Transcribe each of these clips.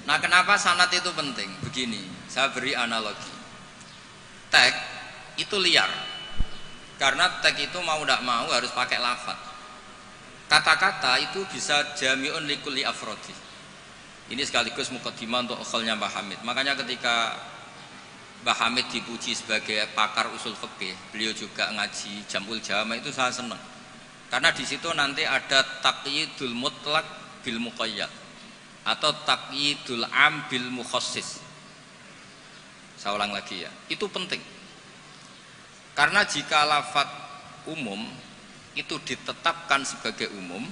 Nah, kenapa sanad itu penting? Begini, saya beri analogi. Teks itu liar. Karena teks itu mau tidak mau harus pakai lafaz. Kata-kata itu bisa jami'un likulli afrodi. Ini sekaligus mukaddimah untuk ukholnya Mbah Hamid. Makanya ketika Mbah Hamid dipuji sebagai pakar usul fikih, beliau juga ngaji Jamul Jama, itu saya senang. Karena di situ nanti ada taqyidul mutlak bil muqayyad atau taqyidul am bil mukhassis. Saya ulang lagi ya. Itu penting. Karena jika lafaz umum itu ditetapkan sebagai umum,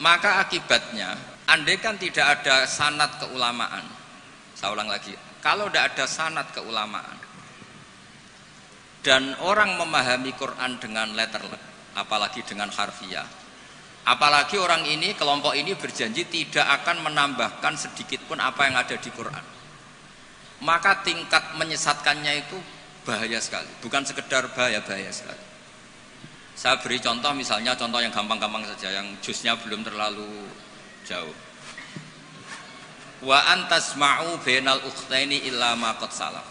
maka akibatnya andai kan tidak ada sanad keulamaan. Saya ulang lagi, kalau tidak ada sanad keulamaan dan orang memahami Quran dengan letter, apalagi dengan harfiah, apalagi orang ini, kelompok ini berjanji tidak akan menambahkan sedikit pun apa yang ada di Quran, maka tingkat menyesatkannya itu bahaya sekali. Bukan sekedar bahaya sekali. Saya beri contoh, misalnya contoh yang gampang-gampang saja, yang jusnya belum terlalu jauh. Wa antasma'u bainal ukhtaini illa ma qad salaf.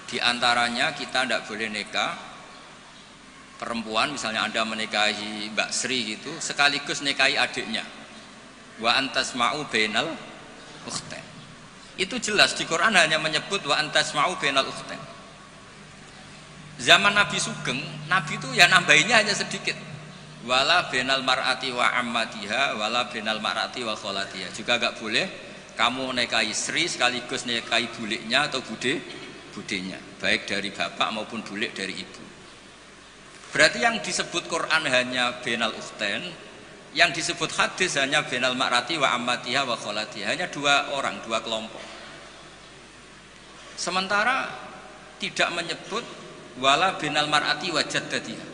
Di antaranya kita tidak boleh nikah perempuan, misalnya Anda menikahi Mbak Sri gitu, sekaligus nikahi adiknya. Wa antasma'u bainal ukhtain. Itu jelas di Quran hanya menyebut wa antasma'u bainal ukhtain. Zaman Nabi Sugeng, Nabi itu ya nambahinnya hanya sedikit. Wala bainal mar'ati wa ammatiha wala bainal mar'ati wa kholatiha. Juga enggak boleh kamu nikahi Sri sekaligus nikahi buliknya atau budenya, baik dari bapak maupun bulik dari ibu. Berarti yang disebut Quran hanya bainal ukhtain, yang disebut hadis hanya bainal mar'ati wa ammatiha wa kholatiha, hanya dua orang, dua kelompok. Sementara tidak menyebut wala binal mar'ati wa jaddatiha.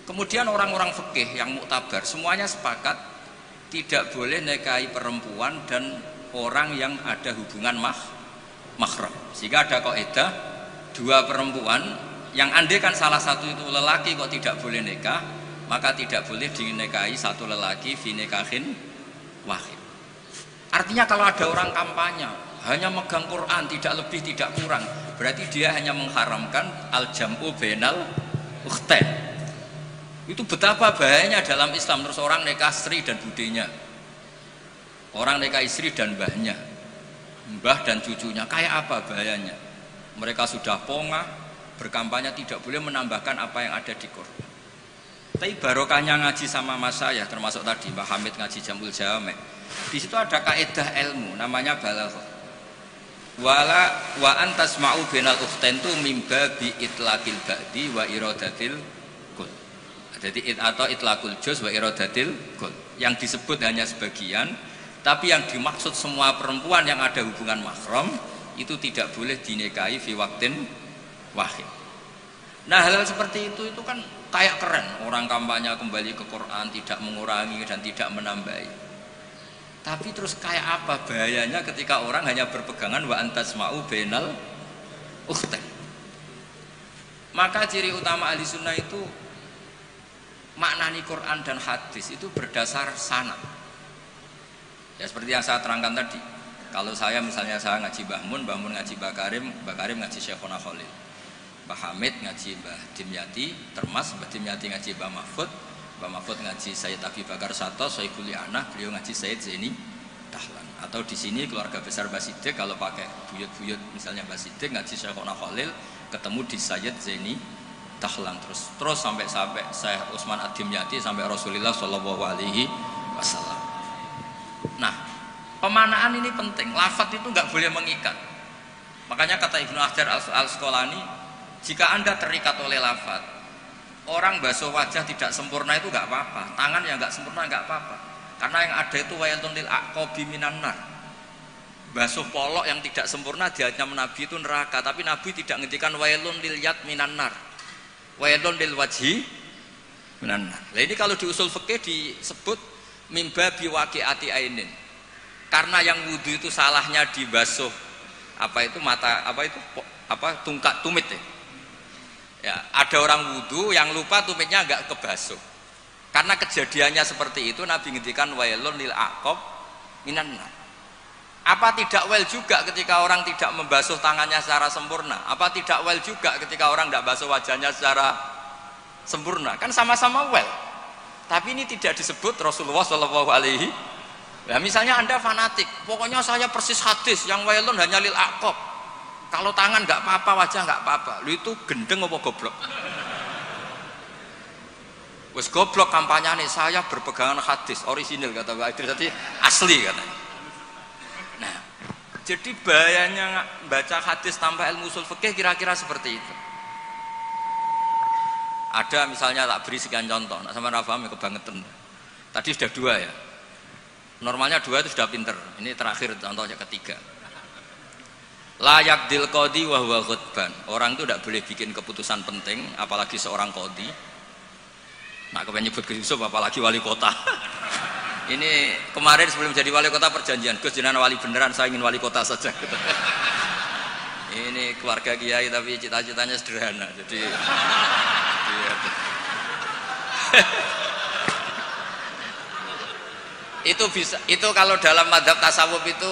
Kemudian orang-orang fikih yang muktabar semuanya sepakat tidak boleh nikahi perempuan dan orang yang ada hubungan mahram. Sehingga ada kaidah dua perempuan yang andai kan salah satu itu lelaki kok tidak boleh nikah, maka tidak boleh dinikahi satu lelaki fi nikahin wahid. Artinya kalau ada orang kampanye hanya megang Quran, tidak lebih tidak kurang, berarti dia hanya mengharamkan al-jam'u bainal ukhtain. Itu betapa bahayanya dalam Islam. Terus orang nikah Sri dan budenya, orang nikah istri dan mbahnya, mbah dan cucunya, kayak apa bahayanya. Mereka sudah pongah berkampanye tidak boleh menambahkan apa yang ada di Quran. Tapi barokahnya ngaji sama mas saya, termasuk tadi Mbah Hamid ngaji Jamul Jame, di situ ada kaidah ilmu namanya balaghah. Wala wa antasma'u bainal ukhtain tu mimba bi itlaqil ba'di wa iradatil kul. Jadi atau itlaqul juz wa iradatil kul. Yang disebut hanya sebagian, tapi yang dimaksud semua perempuan yang ada hubungan mahram itu tidak boleh dinikahi fi waqtin wahid. Nah, hal-hal seperti itu kan kayak keren. Orang kampanye kembali ke Quran, tidak mengurangi dan tidak menambahi. Tapi terus kayak apa bahayanya ketika orang hanya berpegangan wa antasma'u bainal ukhtain. Maka ciri utama ahli sunnah itu maknani Quran dan hadis itu berdasar sanad. Ya seperti yang saya terangkan tadi. Kalau saya misalnya saya ngaji Mbah Mun ngaji Mbah Karim ngaji Syekhona Khalil, Mbah Hamid ngaji Mbah Dimyati, Termas Mbah Dimyati ngaji Mbah Mahfud ngaji Sayyid Abi Bakar Sato, Sohibul Li'anah, beliau ngaji Sayyid Zaini Dahlan. Atau di sini keluarga besar Mbah Siddiq, kalau pakai buyut-buyut misalnya Mbah Siddiq ngaji Syekhona Khalil, ketemu di Sayyid Zaini Dahlan, terus sampai Syekh Utsman Ad-Dimyati sampai Rasulullah Shallallahu Alaihi Wasallam. Nah, pemanaan ini penting. Lafaz itu nggak boleh mengikat. Makanya kata Ibnu Hajar Al-Asqalani, jika Anda terikat oleh lafaz, orang basuh wajah tidak sempurna itu nggak apa-apa, tangan yang nggak sempurna nggak apa-apa, karena yang ada itu wailun lil aqabi minan nar. Basuh polok yang tidak sempurna di hadits Nabi itu neraka, tapi Nabi tidak ngendikan wailun lil yad minan nar, wailun lil wajhi minan nar. Nah ini kalau di usul fikih disebut mimba biwaqiati ainin, karena yang wudu itu salahnya dibasuh tungkat tumit ya. Ya, ada orang wudu yang lupa tumitnya enggak kebasuh. Karena kejadiannya seperti itu Nabi ngendikan wailun lil aqab minan nar. Apa tidak well juga ketika orang tidak membasuh tangannya secara sempurna? Apa tidak well juga ketika orang tidak basuh wajahnya secara sempurna? Kan sama-sama well. Tapi ini tidak disebut Rasulullah Shallallahu Alaihi. Nah, misalnya Anda fanatik, pokoknya saya persis hadis yang wailun hanya lil aqab. Kalau tangan nggak apa-apa, wajah nggak apa-apa. Lu itu gendeng apa goblok? Wes goblok kampanyane, saya berpegangan hadis orisinil kata Pak Idris, tadi asli katanya. Nah, jadi bahayanya baca hadis tanpa ilmu usul fikih kira-kira seperti itu. Ada misalnya tak beri sekian contoh, nak sama paham ya kebangetan. Tadi sudah 2 ya. Normalnya 2 itu sudah pinter. Ini terakhir contohnya ketiga. Layak dil qadi wa huwa ghadban. Orang itu tidak boleh bikin keputusan penting, apalagi seorang qadi. Nah, kepengen nyebut Gus Yusuf apalagi wali kota. Ini kemarin sebelum jadi wali kota perjanjian, Gus jenengan wali beneran, saya ingin wali kota saja. Ini keluarga kiai tapi cita-citanya sederhana. Jadi itu bisa, itu kalau dalam madhab tasawuf itu,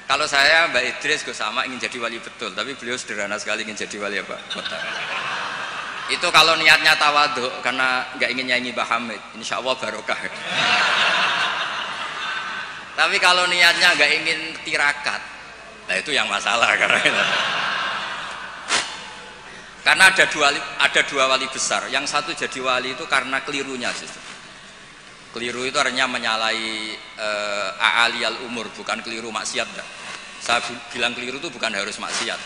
kalau saya Mbak Idris Gus sama ingin jadi wali betul, tapi beliau sederhana sekali ingin jadi wali apa kota. Itu kalau niatnya tawadhu karena nggak ingin nyanyi Mbah Hamid, insya Allah barokah. Tapi kalau niatnya nggak ingin tirakat, nah itu yang masalah karena ada dua wali besar. Yang satu jadi wali itu karena kelirunya justru. Keliru itu artinya menyalahi a'aliyal umur, bukan keliru maksiat. Saya bilang keliru itu bukan harus maksiat.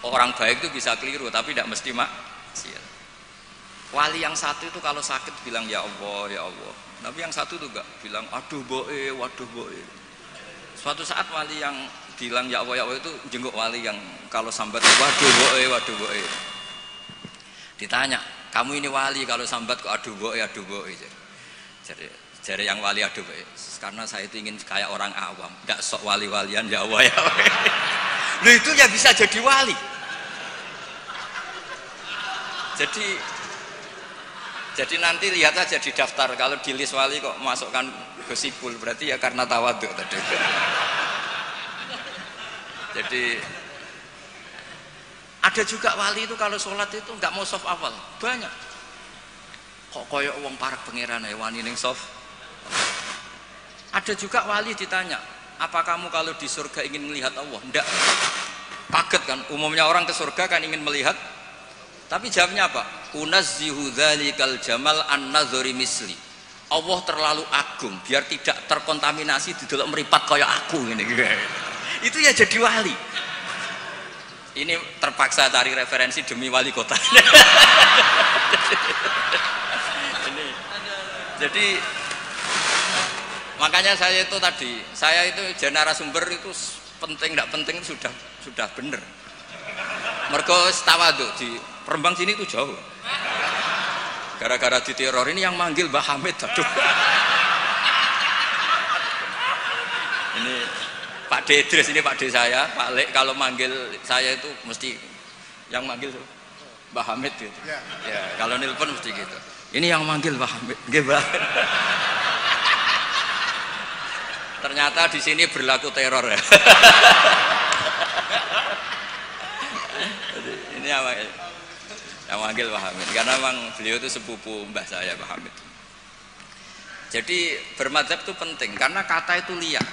Orang baik itu bisa keliru tapi tidak mesti maksiat. Wali yang satu itu kalau sakit bilang ya Allah ya Allah, tapi yang satu itu enggak, bilang aduh boe, waduh boe. Suatu saat wali yang bilang ya Allah itu jenguk wali yang kalau sambat waduh boe, waduh boe. Ditanya, kamu ini wali kalau sambat kok aduh boe, aduh boe. Jadi yang wali aduh boe, karena saya itu ingin kayak orang awam, enggak sok wali-walian ya Allah ya Allah. Loh itu ya bisa jadi wali. Jadi nanti lihat aja di daftar, kalau di list wali kok masukkan Gusipul, berarti ya karena tawadhu tadi. Jadi ada juga wali itu kalau sholat itu nggak mau soft awal, banyak. Kok koyok wong parak pangeran ya wani ning soft. Ada juga wali ditanya, apa kamu kalau di surga ingin melihat Allah? Enggak. Kaget kan, umumnya orang ke surga kan ingin melihat. Tapi jawabnya apa? Unazzihu dzalikal jamal an-nazari misli. Allah terlalu agung biar tidak terkontaminasi didelok meripat kaya aku ngene. Itu ya jadi wali. Ini terpaksa cari referensi demi wali kota. Jadi makanya saya itu tadi, saya itu narasumber itu penting enggak penting sudah bener. Mergo tawadhu di Rembang sini itu jauh. Gara-gara diteror ini yang manggil Mbah Hamid, aduh. Ini Pak D Idris, ini Pak D saya, Pak Lek kalau manggil saya itu mesti yang manggil Mbah Hamid gitu. Ya, kalau nelpon mesti gitu. Ini yang manggil Mbah Hamid, nggih Mbah. Ternyata di sini berlaku teror ya. Ini apa? Yang manggil Mbah Hamid, karena memang beliau itu sepupu mbah saya Mbah Hamid. Jadi bermadzhab itu penting karena kata itu liar.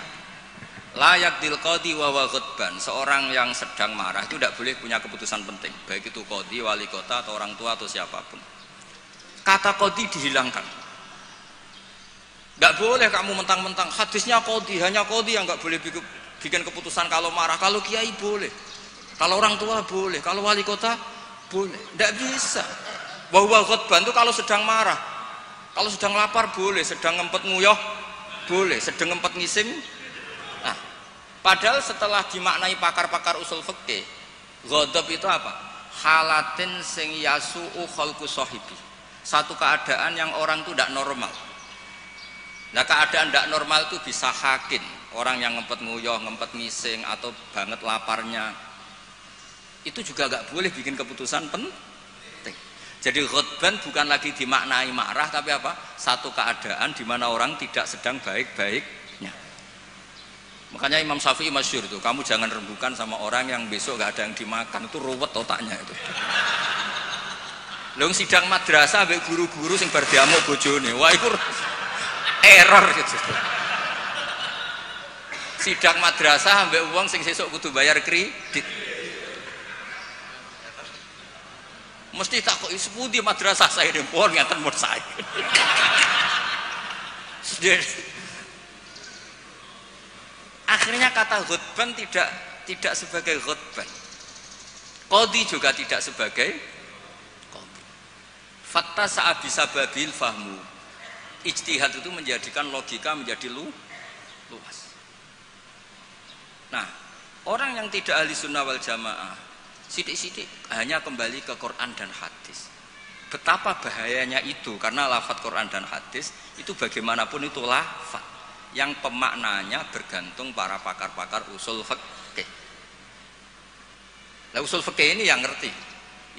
Layak dil qadi wa ghadban. Seorang yang sedang marah itu tidak boleh punya keputusan penting, baik itu qadi, wali kota atau orang tua atau siapapun. Kata qadi dihilangkan. Tidak boleh kamu mentang-mentang hadisnya qadi, hanya qadi yang nggak boleh bikin keputusan kalau marah. Kalau kiai boleh, kalau orang tua boleh, kalau wali kota boleh. Tidak bisa. Wa ghadban itu kalau sedang marah. Kalau sedang lapar boleh, sedang ngempet nguyah boleh, sedang ngempet ngising. Nah, padahal setelah dimaknai pakar-pakar usul fikih, ghadab itu apa? Halatin sing yasu'u khalqu sahibi. Satu keadaan yang orang itu tidak normal. Nah, keadaan tidak normal itu bisa hakin, orang yang ngempet nguyah, ngempet ngising atau banget laparnya. Itu juga gak boleh bikin keputusan penting. Jadi ghadban bukan lagi dimaknai marah, tapi apa? Satu keadaan di mana orang tidak sedang baik-baiknya. Makanya Imam Syafi'i masyhur itu, kamu jangan rembukan sama orang yang besok gak ada yang dimakan, itu ruwet otaknya itu. Lho sidang madrasah ambek guru-guru sing bar diamuk bojone. Wah iku error gitu. Sidang madrasah ambek wong sing sesuk kudu bayar kredit. Mesti takoki sepundi madrasah saya dempon ngaten mun saya. Akhirnya kata ghutban tidak sebagai ghutban. Qadhi juga tidak sebagai qadhi. Fatta sa'a bisa babil fahmu. Ijtihad itu menjadikan logika menjadi luas. Nah, orang yang tidak ahli sunnah wal jamaah sidik-sidik hanya kembali ke Quran dan hadis. Betapa bahayanya itu, karena lafadz Quran dan hadis itu bagaimanapun itu lafadz yang pemaknanya bergantung para pakar-pakar usul fikih. Nah, usul fikih ini yang ngerti.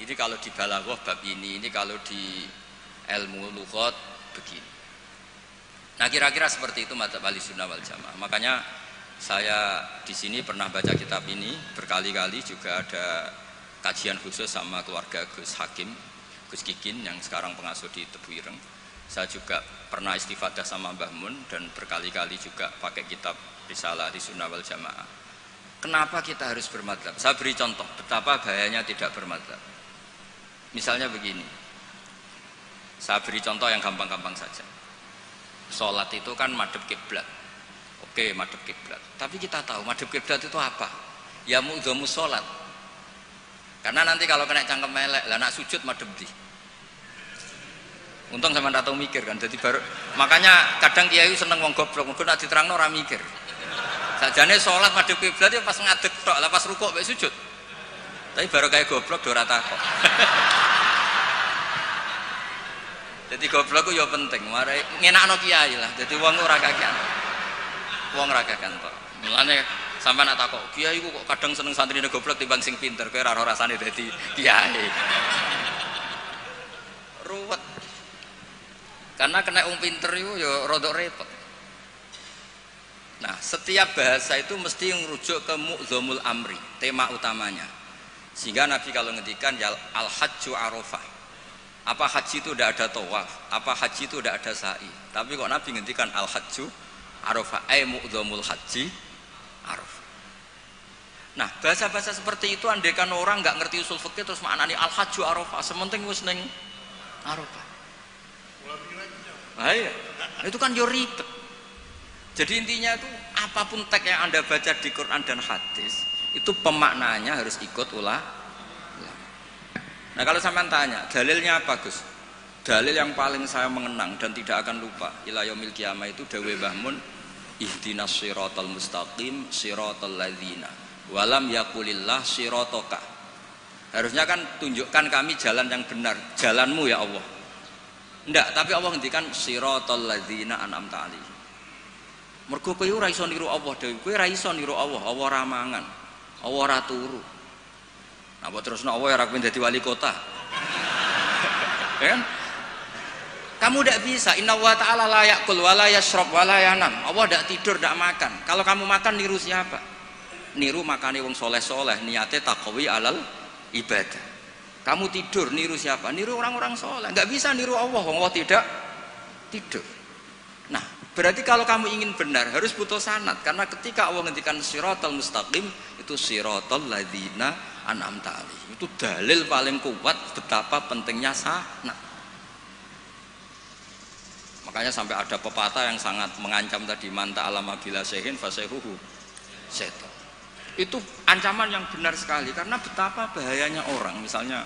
Ini kalau di balaghah bab ini kalau di ilmu lughat begini. Nah, kira-kira seperti itu madzhab Ahlussunnah wal Jamaah. Makanya saya di sini pernah baca kitab ini berkali-kali, juga ada kajian khusus sama keluarga Gus Hakim, Gus Kikin yang sekarang pengasuh di Tebu Ireng. Saya juga pernah istifadah sama Mbah Mun dan berkali-kali juga pakai kitab Risalah Ahlussunnah wal Jamaah. Kenapa kita harus bermadzhab? Saya beri contoh betapa bahayanya tidak bermadzhab. Misalnya begini, saya beri contoh yang gampang-gampang saja. Sholat itu kan madhep kiblat. Oke, madhep kiblat. Tapi kita tahu madhep kiblat itu apa? Ya mu'dhamu sholat. Karena nanti kalau kena cangkem melek, lah nak sujud madhep di. Untung sama ndak tahu mikir kan. Jadi baru makanya kadang kiai seneng wong goblok, mergo nek diterangno ora mikir. Sajane sholat madhep kiblat ya pas ngadeg tok, lah pas rukuk mek sujud. Tapi baru kayak goblok do ora takok. Jadi goblok ku ya penting, mare ngenakno kiai lah. Jadi wong ora kakean. Wong ora kakean tok. Mulane sampean nak takok, kiai ku kok kadang seneng santrine goblok timbang sing pinter, kowe ora rasane dadi kiai. Ruwet. Karena kena wong pinter iku ya rada repot. Nah, setiap bahasa itu mesti merujuk ke mu'dhamul amri, tema utamanya. Sehingga Nabi kalau ngendikan ya al-hajju arafah. Apa haji itu tidak ada tawaf, apa haji itu tidak ada sa'i. Tapi kok Nabi ngendikan al-hajju arafah, ay mu'dhamul haji arafah. Nah, bahasa-bahasa seperti itu andaikan orang nggak ngerti usul fikih terus maknani al-hajju arafah, sementing wis ning arafah. Nah, iya. Itu kan yo ribet. Jadi intinya itu apapun teks yang Anda baca di Quran dan hadis itu pemaknanya harus ikut ulama. Nah, kalau sampean tanya, dalilnya apa, Gus? Dalil yang paling saya mengenang dan tidak akan lupa ila yaumil qiyamah itu dawuh Mbah Mun, ihdinas siratal mustaqim siratal ladzina walam yaqulillah sirataka. Harusnya kan tunjukkan kami jalan yang benar, jalanmu ya Allah. Enggak, tapi Allah ngendikan siratal ladzina an'amta alaihim. Mergo kowe ora iso niru Allah dhewe, kowe ora iso niru Allah, Allah ora mangan, Allah ora turu. Nah, buat terus Allah ya rakyat jadi wali kota, ya kan? Kamu tidak bisa. Inna wa ta'ala la ya'kul wa la yashrab wa la yanam. Allah tidak tidur, tidak makan. Kalau kamu makan niru siapa? Niru makane wong soleh-soleh, niate taqwi alal ibadah. Kamu tidur niru siapa? Niru orang-orang soleh. Enggak bisa niru Allah, Allah tidak tidur. Nah, berarti kalau kamu ingin benar harus butuh sanad, karena ketika Allah ngendikan siratal mustaqim itu siratal ladzina an'amta alaihim. Itu dalil paling kuat betapa pentingnya sanad. Makanya sampai ada pepatah yang sangat mengancam tadi, manta alama bila sehin fasehuhu setan. Itu ancaman yang benar sekali, karena betapa bahayanya orang misalnya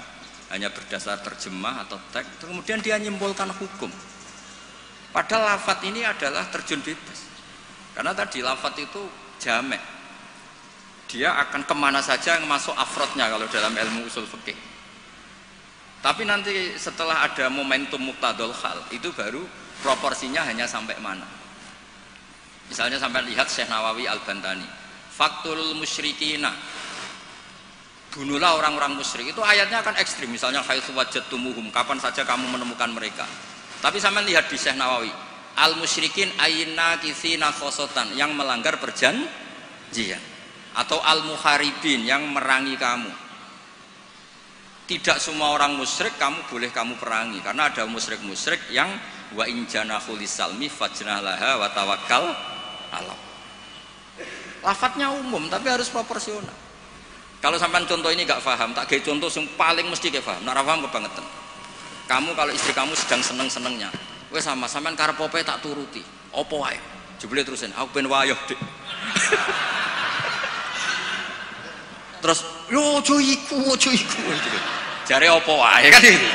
hanya berdasar terjemah atau teks kemudian dia nyimpulkan hukum. Padahal lafadz ini adalah terjun bebas. Karena tadi lafadz itu jamek. Dia akan kemana saja yang masuk afrodnya kalau dalam ilmu usul fikih. Tapi nanti setelah ada momentum muqtadul hal, itu baru proporsinya hanya sampai mana. Misalnya sampai lihat Syekh Nawawi Al-Bantani, faktul musyrikina, bunuhlah orang-orang musyrik. Itu ayatnya akan ekstrim. Misalnya haitsu wajadtumuhum, kapan saja kamu menemukan mereka. Tapi sampai lihat di Syekh Nawawi, al musyrikin ayna kisina khosotan, yang melanggar perjanjian. Iya. Atau al-muharibin yang merangi kamu. Tidak semua orang musyrik boleh kamu perangi, karena ada musyrik-musyrik yang wa in janahu lisalmi fajnah laha wa tawakkal Allah. Lafadznya umum tapi harus proporsional. Kalau sampean contoh ini gak paham, tak kayak contoh yang paling mesti kayak paham. Nak paham kebangetan. Kamu kalau istri kamu sedang seneng-senengnya, wes sama sampean karep opo tak turuti. Opo wae? Jebule terusin, aku ben wayoh, Dik. Terus yo ojo iku jare opo wae kan gitu.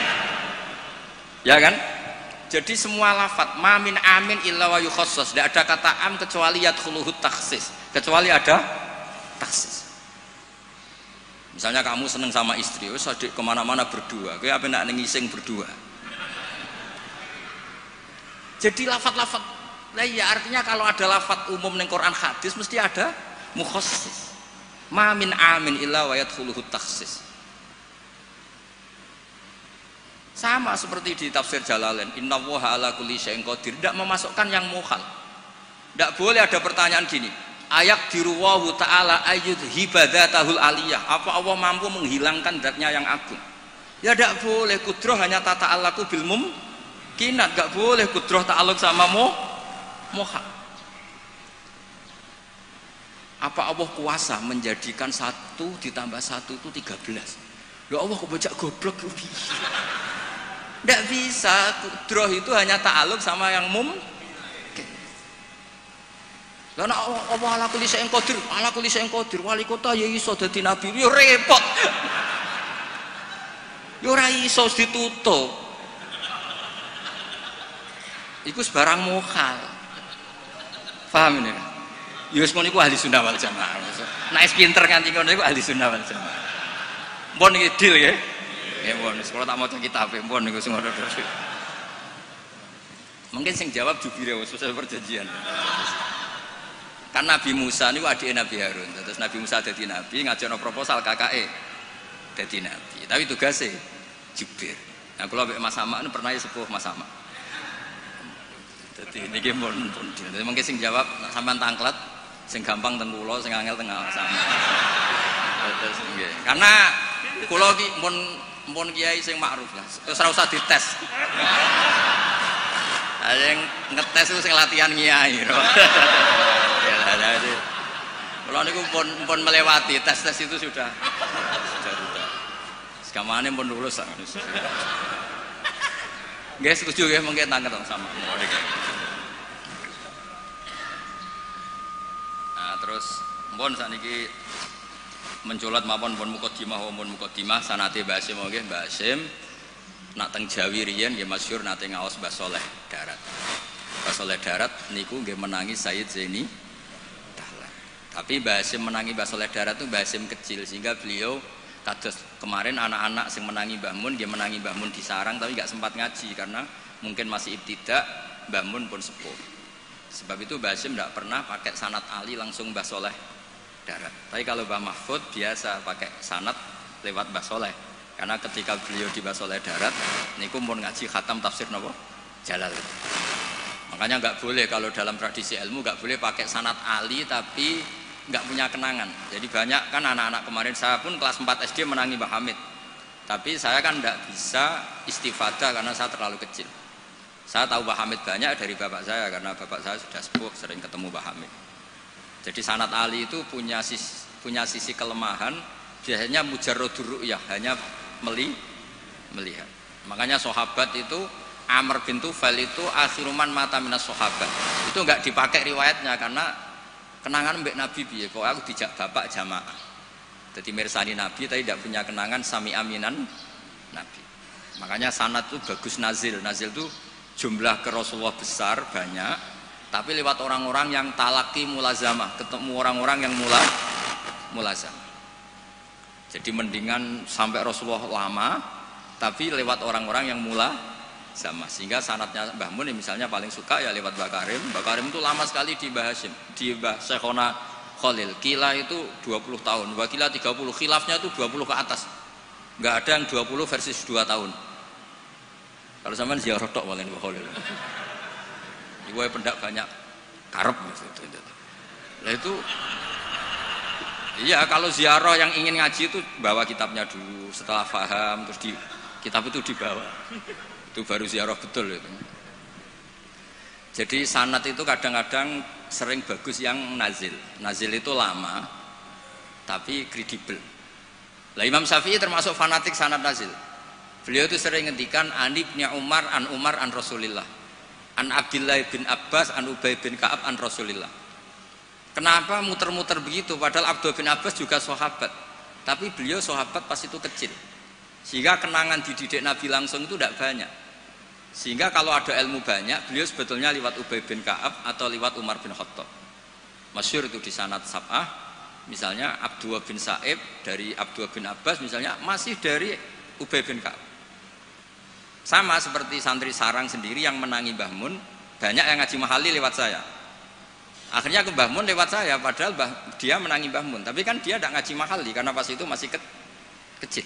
Ya kan? Jadi semua lafaz ma min amin illa wa yukhassas, tidak ada kata am kecuali yadkhuluhu takhsis, kecuali ada takhsis. Misalnya kamu seneng sama istri, wis adik kemana-mana berdua, kowe apa nak ngising berdua. Jadi lafaz-lafaz, nah ya artinya kalau ada lafaz umum ning Quran hadis mesti ada mukhassis. Ma min amin illa wa yadkhuluhu takhsis. Sama seperti di tafsir Jalalain, innallaha ala kulli syai'in qadir, tidak memasukkan yang mukhal. Tidak boleh ada pertanyaan gini, ayak diruwahu ta'ala ayyud hibadatahul aliyah, apa Allah mampu menghilangkan zatnya yang agung? Ya tidak boleh, kudroh hanya tata alaku bil mumkinat, tidak boleh kudroh ta'aluk sama mukhal. Apa Allah kuasa menjadikan 1 ditambah 1 itu 13? Ya Allah kok bocah goblok. Tidak bisa, kudroh itu hanya ta'aluk sama yang mungkin. Karena Allah ala kulli syai'in qadir, ala kulli syai'in qadir, wali kota ya iso dadi nabi, ya repot. Ya ora iso ditutup. Iku sebarang mukhal. Paham ini? Ya wis ngono iku ahli sunnah wal jamaah. Nek wis pinter nganti ngono iku ahli sunnah wal jamaah. Mbon iki deal ya. Ya mbon, kalau tak maca kitab mbon niku sing ngono terus. Mungkin sing jawab jubire wis selesai perjanjian. Kan Nabi Musa niku adike Nabi Harun. Terus Nabi Musa dadi nabi, ngajono proposal kakake dadi nabi. Tapi tugasnya jubir. Nah kula mbek Mas Sama nu pernah sepuh Mas Sama. Dadi niki mbon. Dadi mungkin sing jawab sampean tangklet, sing gampang teng kula, sing angel teng Sama. Terus nggih. Karena kula ki mpun kiai sing makruf lah. Terus ora usah dites. Ada yang ngetes itu sing latihan kiai. Ya jadi kalau niku pun melewati tes itu sudah. Sekamane pun lulus sangat. Nggih setuju nggih mungkin tangket sama. Nah, terus pun sakniki menculat mawon pun mukadimah sanate Mbah Hasyim nggih Mbah Hasyim nak teng Jawi riyen nggih masyhur nate ngaos Mbah Saleh Darat. Mbah Saleh Darat niku nggih menangi Sayyid Zaini Dahlan. Tapi Mbah Hasyim menangi Mbah Saleh Darat itu Mbah Hasyim kecil sehingga beliau kados kemarin anak-anak sing menangi Mbah Mun nggih menangi Mbah Mun di sarang tapi nggak sempat ngaji karena mungkin masih ibtidak, Mbah Mun pun sepuh. Sebab itu Mbah Hasyim tidak pernah pakai sanad Ali langsung Mbah Saleh Darat. Tapi kalau Mbah Mahfud biasa pakai sanad lewat Mbah Saleh. Karena ketika beliau di Mbah Saleh Darat niku pun ngaji khatam tafsir napa Jalalain. Makanya nggak boleh kalau dalam tradisi ilmu nggak boleh pakai sanad Ali tapi nggak punya kenangan. Jadi banyak kan anak-anak kemarin, saya pun kelas 4 SD menangi Mbah Hamid. Tapi saya kan nggak bisa istifadah karena saya terlalu kecil. Saya tahu Mbah Hamid banyak dari bapak saya karena bapak saya sudah sepuh, sering ketemu Mbah Hamid. Jadi sanad Ali itu punya sisi kelemahan, biasanya mujarradur ru'yah, hanya melihat. Makanya sahabat itu Amr bin Tufail itu akhiruman mata minas sahabat. Itu enggak dipakai riwayatnya karena kenangan mbek Nabi piye kok aku dijak bapak jamaah. Jadi mirsani Nabi tapi tidak punya kenangan sami aminan Nabi. Makanya sanad itu bagus nazil. Nazil itu jumlah ke Rasulullah besar banyak, tapi lewat orang-orang yang talaki mulazamah, ketemu orang-orang yang mulazamah. Jadi mendingan sampai Rasulullah lama tapi lewat orang-orang yang mulazamah. Sehingga sanadnya Mbah Mun misalnya paling suka ya lewat Mbah Karim. Mbah Karim itu lama sekali di Mbah Hasyim, di Mbah Syekhona Khalil. Kila itu 20 tahun, Mbah Kila 30, khilafnya itu 20 ke atas. Enggak ada yang 20 versus 2 tahun. Kalau sampean ziarah tok walen Mbah Khalil. Iku pendak banyak karep gitu. Lah itu Iya, kalau ziarah yang ingin ngaji itu bawa kitabnya dulu, setelah paham terus di kitab itu dibawa. Itu baru ziarah betul itu. Jadi sanad itu kadang-kadang sering bagus yang nazil. Nazil itu lama tapi kredibel. Lah Imam Syafi'i termasuk fanatik sanad nazil. Beliau itu sering ngendikan an Ibnu Umar an Rasulillah. An Abdullah bin Abbas an Ubay bin Ka'ab an Rasulillah. Kenapa muter-muter begitu? Padahal Abdullah bin Abbas juga sahabat. Tapi beliau sahabat pas itu kecil. Sehingga kenangan dididik Nabi langsung itu tidak banyak. Sehingga kalau ada ilmu banyak, beliau sebetulnya lewat Ubay bin Ka'ab atau lewat Umar bin Khattab. Masyhur itu di sanad sab'ah. Misalnya Abdullah bin Sa'ib dari Abdullah bin Abbas misalnya masih dari Ubay bin Ka'ab. Sama seperti santri sarang sendiri yang menangi Mbah Mun, banyak yang ngaji mahali lewat saya. Akhirnya ke Mbah Mun lewat saya, padahal dia menangi Mbah Mun, tapi kan dia tidak ngaji mahali karena pas itu masih kecil.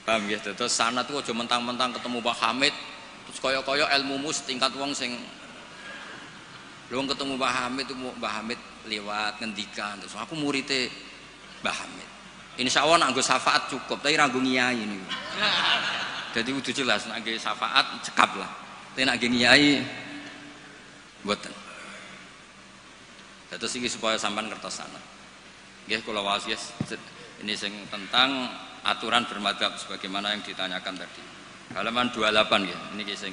Paham ya? Terus sana tuh aja mentang-mentang ketemu Mbah Hamid, terus koyo-koyo ilmumu setingkat wong sing lu ketemu Mbah Hamid itu Mbah Hamid lewat ngendikan, terus aku muridnya Mbah Hamid. Insya Allah nak nggo syafaat cukup, tapi ra nggo ngiyai ini. Jadi udah jelas nak nggo syafaat cekap lah. Tapi nak nggo ngiyai mboten. Terus ini supaya sampean kertas sana. Nggih kula waos ini sing tentang aturan bermadzhab sebagaimana yang ditanyakan tadi. Halaman 28 ya. Ini sing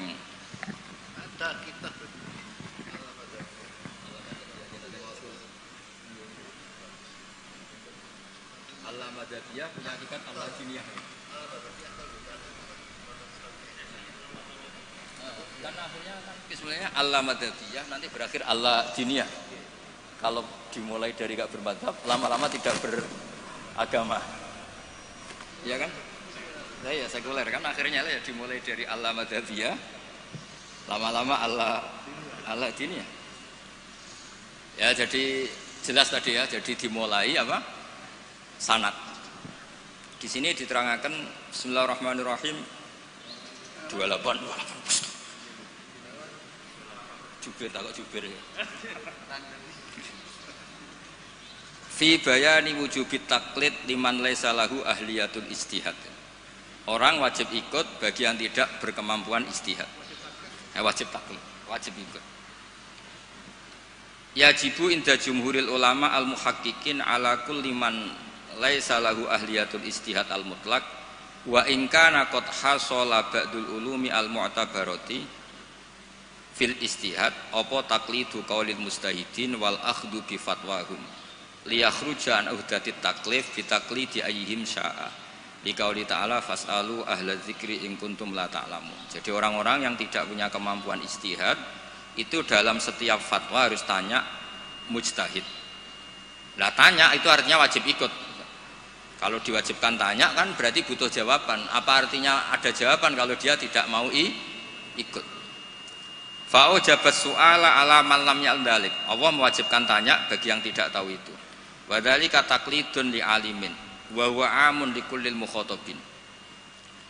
ada kitab Al-Madadiyah punya hakikat Al-Diniyah. Karena akhirnya kan sebenarnya Al-Madadiyah nanti berakhir Al-Diniyah. Kalau dimulai dari gak bermadzhab, lama-lama tidak beragama. Ya kan? Nah, ya sekuler kan akhirnya ya dimulai dari Al-Madadiyah, lama-lama Al-Diniyah. Ya jadi jelas tadi ya, jadi dimulai apa? Sanad. Di sini diterangkan Bismillahirrahmanirrahim 28. Jubir takut jubir ya. Fi bayani wujubit taklid liman laisa lahu ahliyatul istihad. Orang wajib ikut bagi yang tidak berkemampuan istihad. Wajib taklid, wajib ikut. Yajibu inda jumhuril ulama al-muhaqqiqin ala kulli man laisa lahu ahliyatul istihad al-mutlaq wa in kana qad hasala ba'dul ulumi al-mu'tabarati fil istihad apa taqlidu qaulil mustahidin wal akhdhu bi fatwahum liyakhruja an uhdati taklif bi taqlidi ayyihim syaa liqauli ta'ala fasalu ahla dzikri in kuntum la ta'lamun. Jadi orang-orang yang tidak punya kemampuan istihad itu dalam setiap fatwa harus tanya mujtahid. Lah tanya itu artinya wajib ikut. Kalau diwajibkan tanya kan berarti butuh jawaban. Apa artinya ada jawaban kalau dia tidak mau ikut? Fa'u jabat su'ala ala man lam ya'dalik. Allah mewajibkan tanya bagi yang tidak tahu itu. Wa dzalika taqlidun li alimin wa huwa amun li kullil mukhatabin.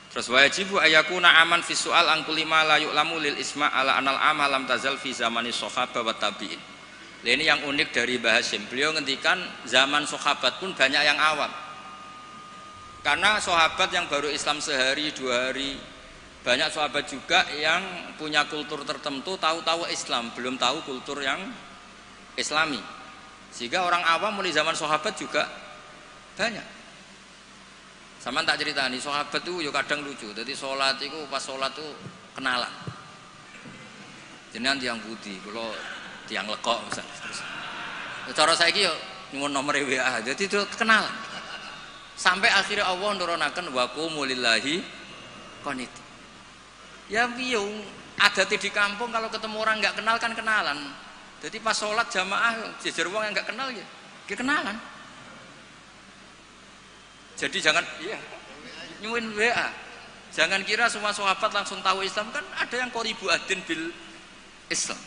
Terus wajibu ayakuna aman fi su'al an kulli ma la yu'lamu lil isma' ala anal ama lam tazal fi zamani sahabah wa tabi'in. Ini yang unik dari Mbah Hasyim. Beliau ngendikan zaman sahabat pun banyak yang awam. Karena sahabat yang baru Islam sehari dua hari, banyak sahabat juga yang punya kultur tertentu, tahu-tahu Islam, belum tahu kultur yang Islami. Sehingga orang awam mulai zaman sahabat juga banyak. Sama tak cerita nih, sahabat itu juga kadang lucu. Jadi sholat itu pas sholat itu kenalan. Jenengan tiang putih, kalau tiang lekok misalnya. Terus, cara saya yo nyuwun nomor WA, jadi itu kenalan. Sampai akhirnya Allah nurunaken wa qumu lillahi qanit. Ya biung adati di kampung kalau ketemu orang nggak kenal kan kenalan. Jadi pas sholat jamaah jejer wong yang nggak kenal ya kenalan. Jadi jangan iya nyuwun WA. Jangan kira semua sahabat langsung tahu Islam, kan ada yang qoribu adin bil Islam.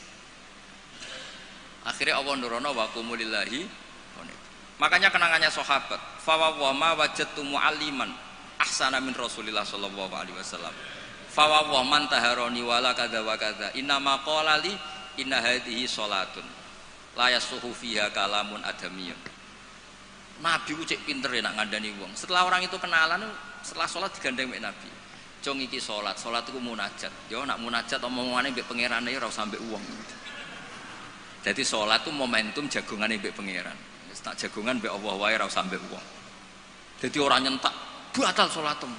Akhirnya Allah nurono wa qumu lillahi qanit. Makanya kenangannya sahabat, fa wa ma wajadtu mualliman ahsana min Rasulillah sallallahu alaihi wasallam. Fa wa man taharani wala kadza wa kadza inna ma qala li inna hadhihi salatun la yasuhu fiha kalamun adamiyun. Nabi ku cek pinter ya nak ngandani wong. Setelah orang itu kenalan, setelah sholat digandeng mbek Nabi. Jong iki sholat itu munajat. Yo nak munajat omongane mbek pangerane ora usah mbek wong. Jadi sholat itu momentum jagongane mbek pangeran. Wis tak jagongan mbek Allah wae ora usah mbek wong. Jadi orang nyentak batal sholatmu.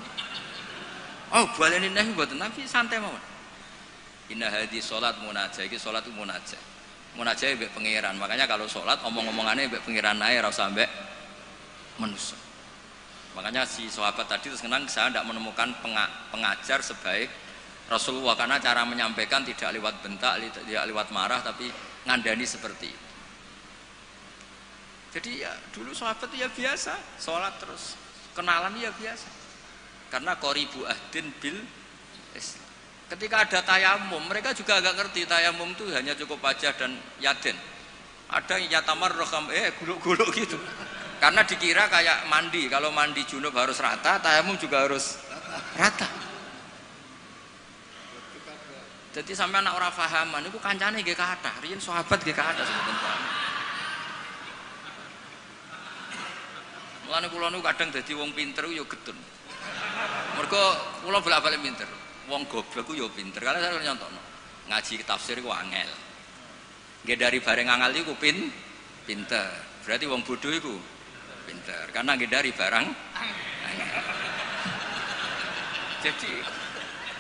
Oh, baleni neh mboten Nabi santai mawon. Inna hadhi sholat munajat, iki sholat itu munajat. Munajat mbek pangeran. Makanya kalau sholat omong-omongane mbek pangeran ae ora usah mbek manusia. Makanya si sahabat tadi terus kenang saya tidak menemukan pengajar sebaik Rasulullah karena cara menyampaikan tidak lewat bentak, tidak lewat marah, tapi ngandani seperti itu. Jadi ya dulu sahabat itu ya biasa, sholat terus kenalan ya biasa. Karena qoribu ahdin bil Islam. Ketika ada tayamum, mereka juga agak ngerti tayamum itu hanya cukup wajah dan yaden. Ada yang yatamar roham guluk-guluk gitu. Karena dikira kayak mandi, kalau mandi junub harus rata, tayamum juga harus rata. Jadi sampai anak orang fahaman, itu kancane nggih kathah, riyen sahabat nggih kathah sebetulnya. Mulane kula niku kadang dadi wong pinter yo getun. Mergo kula bolak-balik pinter. Wong goblok ku yo pinter. Karena saya nyontokno. Ngaji tafsir ku angel. Nggih dari bareng angel iku pinter. Berarti wong bodoh iku pinter karena ngindari barang angel. Jadi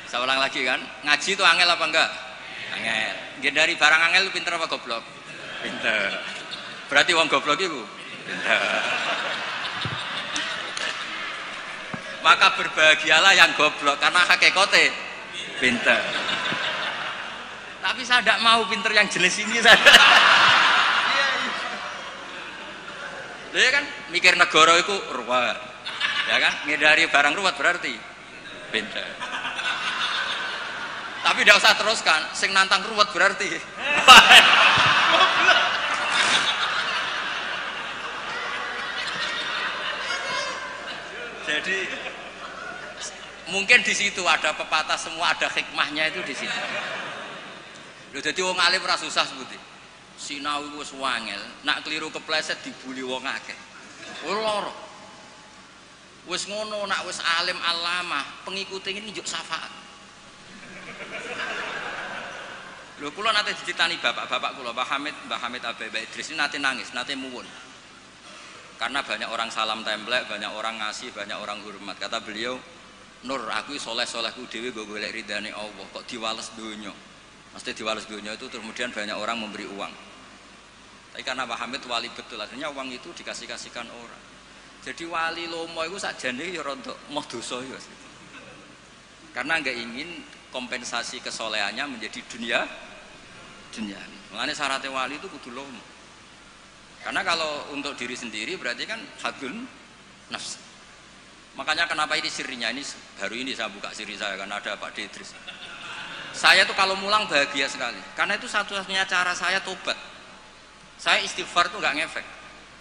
saya ulang lagi kan, ngaji itu angel apa enggak? Angel. Ngindari barang angel itu pinter apa goblok? Pinter. Berarti wong goblok itu pinter. Maka berbahagialah yang goblok karena hakikate pinter. Tapi saya tidak mau pinter yang jenis ini saya. Ya kan mikir negara itu ruwet, ya kan ngindari barang ruwet berarti pinter. Tapi tidak usah teruskan, sing nantang ruwet berarti jadi mungkin di situ ada pepatah semua ada hikmahnya itu di situ. Lho dadi wong alim ora susah sebuti. Sinau wis wangel, nak keliru kepleset dibuli wong akeh. Ora. Wis ngono nak wis alim alamah, pengikute ini njuk syafaat. Lho kula nate dicitani bapak-bapak kula, Mbah Hamid Abai Idris ini nate nangis, nate muwun. Karena banyak orang salam templek, banyak orang ngasih, banyak orang hormat. Kata beliau, Nur, aku soleh-solehku dhewe go golek ridane Allah, kok diwales donya. Mesti diwales donya itu kemudian banyak orang memberi uang. Tapi karena Pak Hamid wali betul, akhirnya uang itu dikasih-kasihkan orang. Jadi wali lomo itu sakjane ya rontok moh dosa ya. Karena enggak ingin kompensasi kesolehannya menjadi dunia. Makanya syaratnya wali itu kudu lomo. Karena kalau untuk diri sendiri berarti kan hadun nafs. Makanya kenapa ini sirinya, ini baru ini saya buka siri saya karena ada Pak Idris. Saya tuh kalau mulang bahagia sekali. Karena itu satu-satunya cara saya tobat. Saya istighfar tuh nggak ngefek.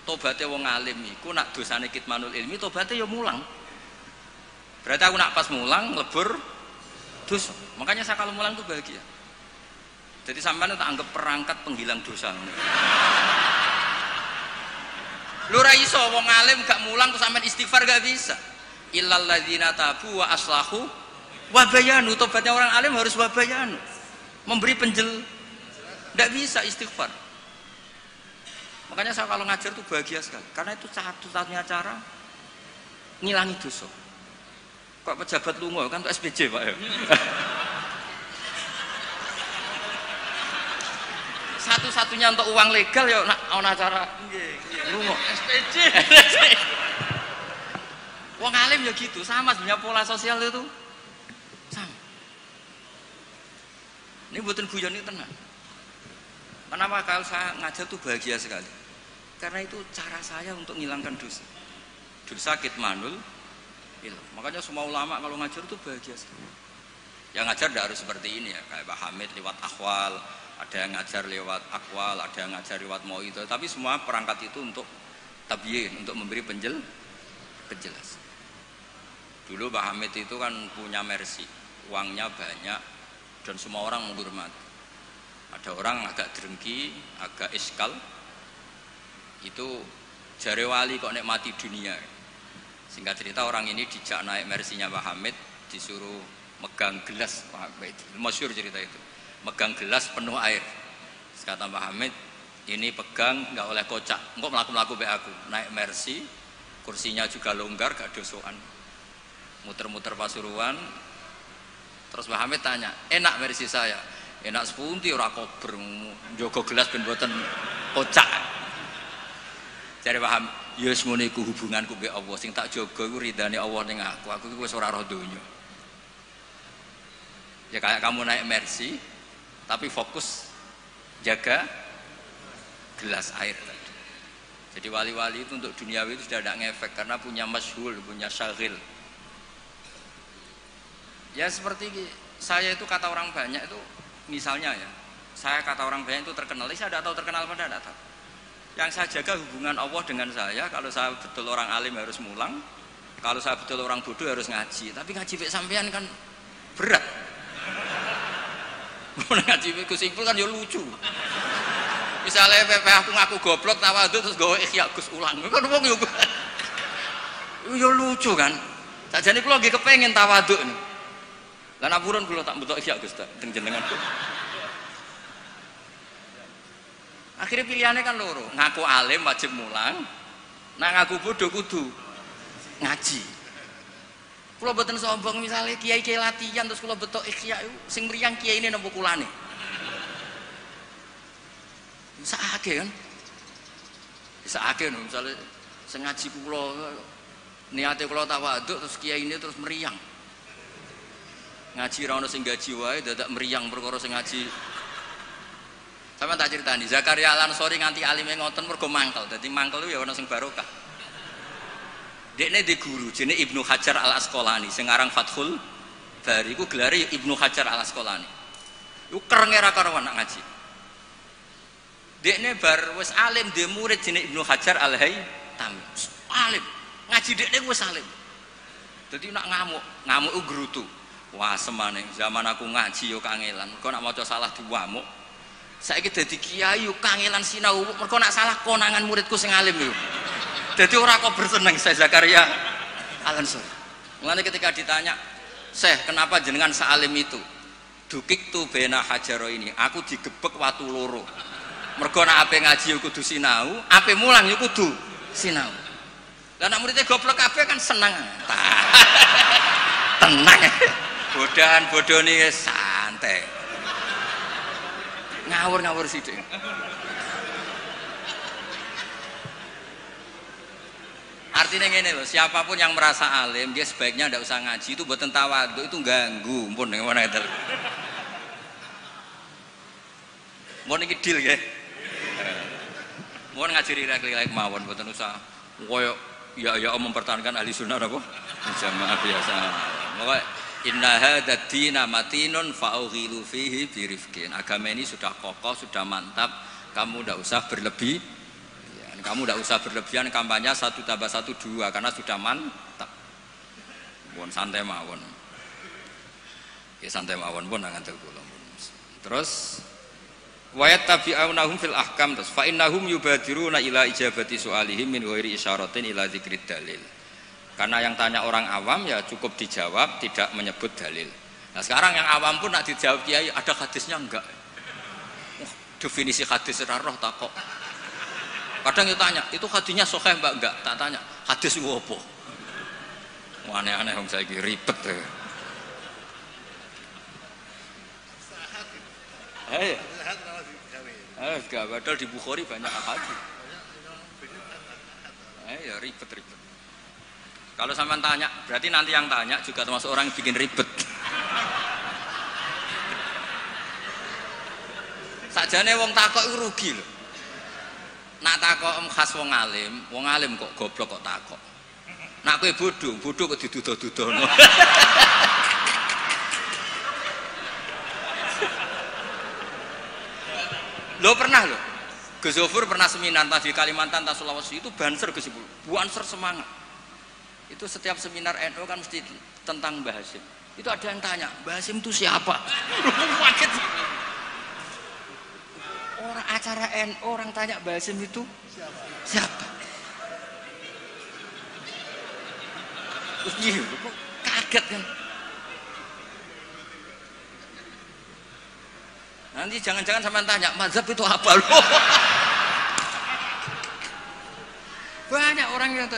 Tobatnya wong alim iku nak dosane kitmanul ilmi, tobatnya ya mulang. Berarti aku nak pas mulang lebur dosa. Makanya saya kalau mulang tuh bahagia. Jadi sampean itu anggap perangkat penghilang dosa. Lu ra iso wong alim gak mulang kok sampean istighfar gak bisa. Illal ladzina tabu wa aslahu wa bayanu. Tobatnya orang alim harus wa bayanu. Memberi ndak bisa istighfar. Makanya saya kalau ngajar tuh bahagia sekali. Karena itu satu-satunya cara ngilangi dosa. Kok pejabat lunga kan tuh SPJ Pak ya. Satu-satunya untuk uang legal ya ana cara lunga SPJ. Wong alim ya gitu, sama sebenarnya pola sosial itu sama. Ini buatan guyon ini tenang. Kenapa kalau saya ngajar tuh bahagia sekali? Karena itu cara saya untuk menghilangkan dosa. Dosa kitmanul ilm. Makanya semua ulama kalau ngajar tuh bahagia sekali. Yang ngajar tidak harus seperti ini ya, kayak Pak Hamid lewat akwal, ada yang ngajar lewat akwal, ada yang ngajar lewat mauidhah. Tapi semua perangkat itu untuk tabyin, untuk memberi penjelasan. Dulu Pak Hamid itu kan punya mercy, uangnya banyak dan semua orang menghormati. Ada orang agak drengki, agak iskal, itu Jare wali kok nikmati dunia. Singkat cerita orang ini dijak naik Mercy-nya Pak Hamid, disuruh megang gelas Pak Hamid. Masyhur cerita itu. Megang gelas penuh air. Terus kata Pak Hamid, ini pegang nggak oleh kocak. Engkau melaku-melaku be aku. Naik Mercy, kursinya juga longgar, gak dosoan. Muter-muter Pasuruan. Terus Pak Hamid tanya, enak Mercy saya? Enak sepunti ora kober, njogo gelas ben mboten kocak. Jare paham, ya wis ngene iku hubunganku mbek Allah, sing tak jaga iku ridane Allah ning aku. Aku iku wis ora roh donya. Ya kayak kamu naik Mercy tapi fokus jaga gelas air tadi. Jadi wali-wali itu untuk duniawi itu sudah tidak ngefek karena punya masyhul, punya syagil. Ya seperti saya itu kata orang banyak itu misalnya ya, saya kata orang banyak itu terkenal, saya tidak tahu terkenal pada tidak tahu. Yang saya jaga hubungan Allah dengan saya, kalau saya betul orang alim harus mulang, kalau saya betul orang bodoh harus ngaji. Tapi ngaji bek sampean kan berat. Ngaji bek simpel kan ya lucu. Misalnya aku ngaku goblok tawadhu terus gawe ikhya Gus ulang. Kan wong yo lucu kan. Sajane kula nggih kepengin tawadhu. Lah napurun kula tak mbutuh ikhya Gus ta teng jenengan. Akhirnya pilihannya kan loro, ngaku alim wajib mulang, nah ngaku bodoh kudu ngaji. Kalau betul sombong misalnya kiai latihan terus kalau betul ikhya sing mriyang kiai ini nembok kulane. Bisa akeh kan? Bisa akeh no, misalnya sing ngaji kula niate kula tawaduk terus kiai ini terus mriyang. Ngaji ra ono sing gaji wae dadak mriyang perkara sing ngaji. Sama tak ceritani, Zakaria Al-Ansori nganti alime ngoten mergo mangkel. Dadi mangkel ya ana sing barokah. Dekne di guru jenenge Ibnu Hajar Al-Asqalani sing aran Fathul Bari iku gelare Ibnu Hajar Al-Asqalani. Iku kerenge ra karuan nak ngaji. Dekne bar wis alim dhe murid jenenge Ibnu Hajar Al-Haytami. Alim. Ngaji dekne wis alim. Dadi nak ngamuk grutu. Wah semane zaman aku ngaji yo kangelan. Mergo nak maca salah diwamuk. Saiki dadi kiai yo kangelan sinau mergo nak salah konangan muridku sing alim yo. Dadi ora kok berseneng saya Zakaria Al-Ansori. Mulane ketika ditanya, "Syekh, kenapa jenengan salim itu?" Dukik tu bena hajaro ini, aku digebek watu loro. Mergo nak ape ngaji yo kudu sinau, ape mulang yo kudu sinau. Lah nak muridnya goblok kabeh kan seneng. Tenang. Bodohan-bodoni santai. Ngawur-ngawur sithik. Artinya ngene loh, siapapun yang merasa alim dia sebaiknya tidak usah ngaji, itu buat tawadhu, itu ganggu. Mpun ngene itu. Mun iki deal nggih. Mun ngajari rek-rek mawon mboten usah koyo ya mempertahankan ahli sunnah apa? Jamaah biasa. Pokoke inna hadzal dina matinun fa'ughilu fihi birifqin. Agama ini sudah kokoh, sudah mantap, kamu tidak usah berlebih. Kamu tidak usah berlebihan kampanye 1 + 1 2 karena sudah mantap. Pun santai mawon. Oke, santai mawon pun ngantel kula. Terus wayat tabi'unahum fil ahkam terus fa innahum yubadiruna ila ijabati su'alihim min ghairi isyaratin ila dzikrid dalil. Karena yang tanya orang awam ya cukup dijawab, tidak menyebut dalil. Nah sekarang yang awam pun nak dijawab kiai ada hadisnya enggak? Definisi hadis ora roh tak kok. Kadang itu tanya, itu hadisnya sahih mbak? Enggak, tak tanya hadis itu apa? Aneh-aneh yang saya ribet ya. Enggak, padahal di Bukhari banyak hadis. Ya ribet-ribet. Kalau sampean tanya, berarti nanti yang tanya juga termasuk orang yang bikin ribet. Sakjane wong takok iku rugi lho. Nak takok khas wong alim kok goblok kok takok. Nak kowe bodho kok diduduh-duduhno. Lo pernah lo? Gus Zofur pernah seminar di Kalimantan, Sulawesi itu banser Gus Zofur. Banser semangat. Itu setiap seminar NU kan mesti tentang Mbah Hasyim. Itu ada yang tanya, Mbah Hasyim itu siapa? Kaget. Orang acara NU orang tanya Mbah Hasyim itu siapa? Terus iya, kok kaget kan. Nanti jangan-jangan sampean tanya, mazhab itu apa loh? Banyak orang yang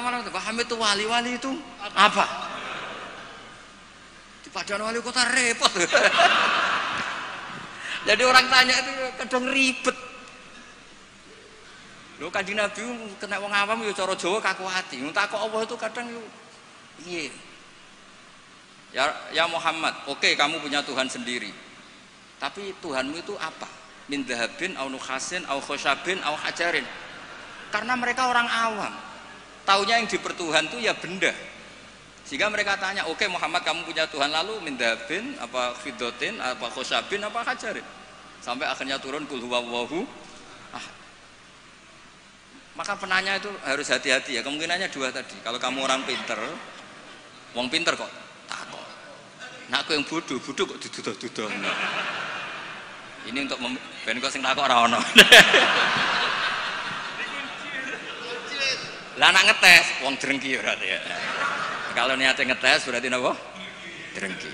malam itu paham itu wali itu apa? Di Padang wali kota repot. Jadi orang tanya itu kadang ribet. Lho Kanjeng Nabi kena wong awam ya cara Jawa kaku ati. Takok Allah itu kadang yo piye? Ya Muhammad, oke kamu punya Tuhan sendiri. Tapi Tuhanmu itu apa? Min dhahabin au nukhasin au khosyabin au hajarin. Karena mereka orang awam. Taunya yang dipertuhan itu ya benda. Sehingga mereka tanya, oke Muhammad kamu punya Tuhan, lalu min dhahabin apa fiddatin apa khosyabin apa hajarin. Sampai akhirnya turun kul huwallahu. Maka penanya itu harus hati-hati ya. Kemungkinannya dua tadi. Kalau kamu orang pinter, wong pinter kok takok. Nah aku yang bodoh kok diduduh-duduh. Ini untuk ben kok sing takok ora ono. Lah nak ngetes wong drengki berarti ya. Kalau niatnya ngetes berarti napa? Drengki.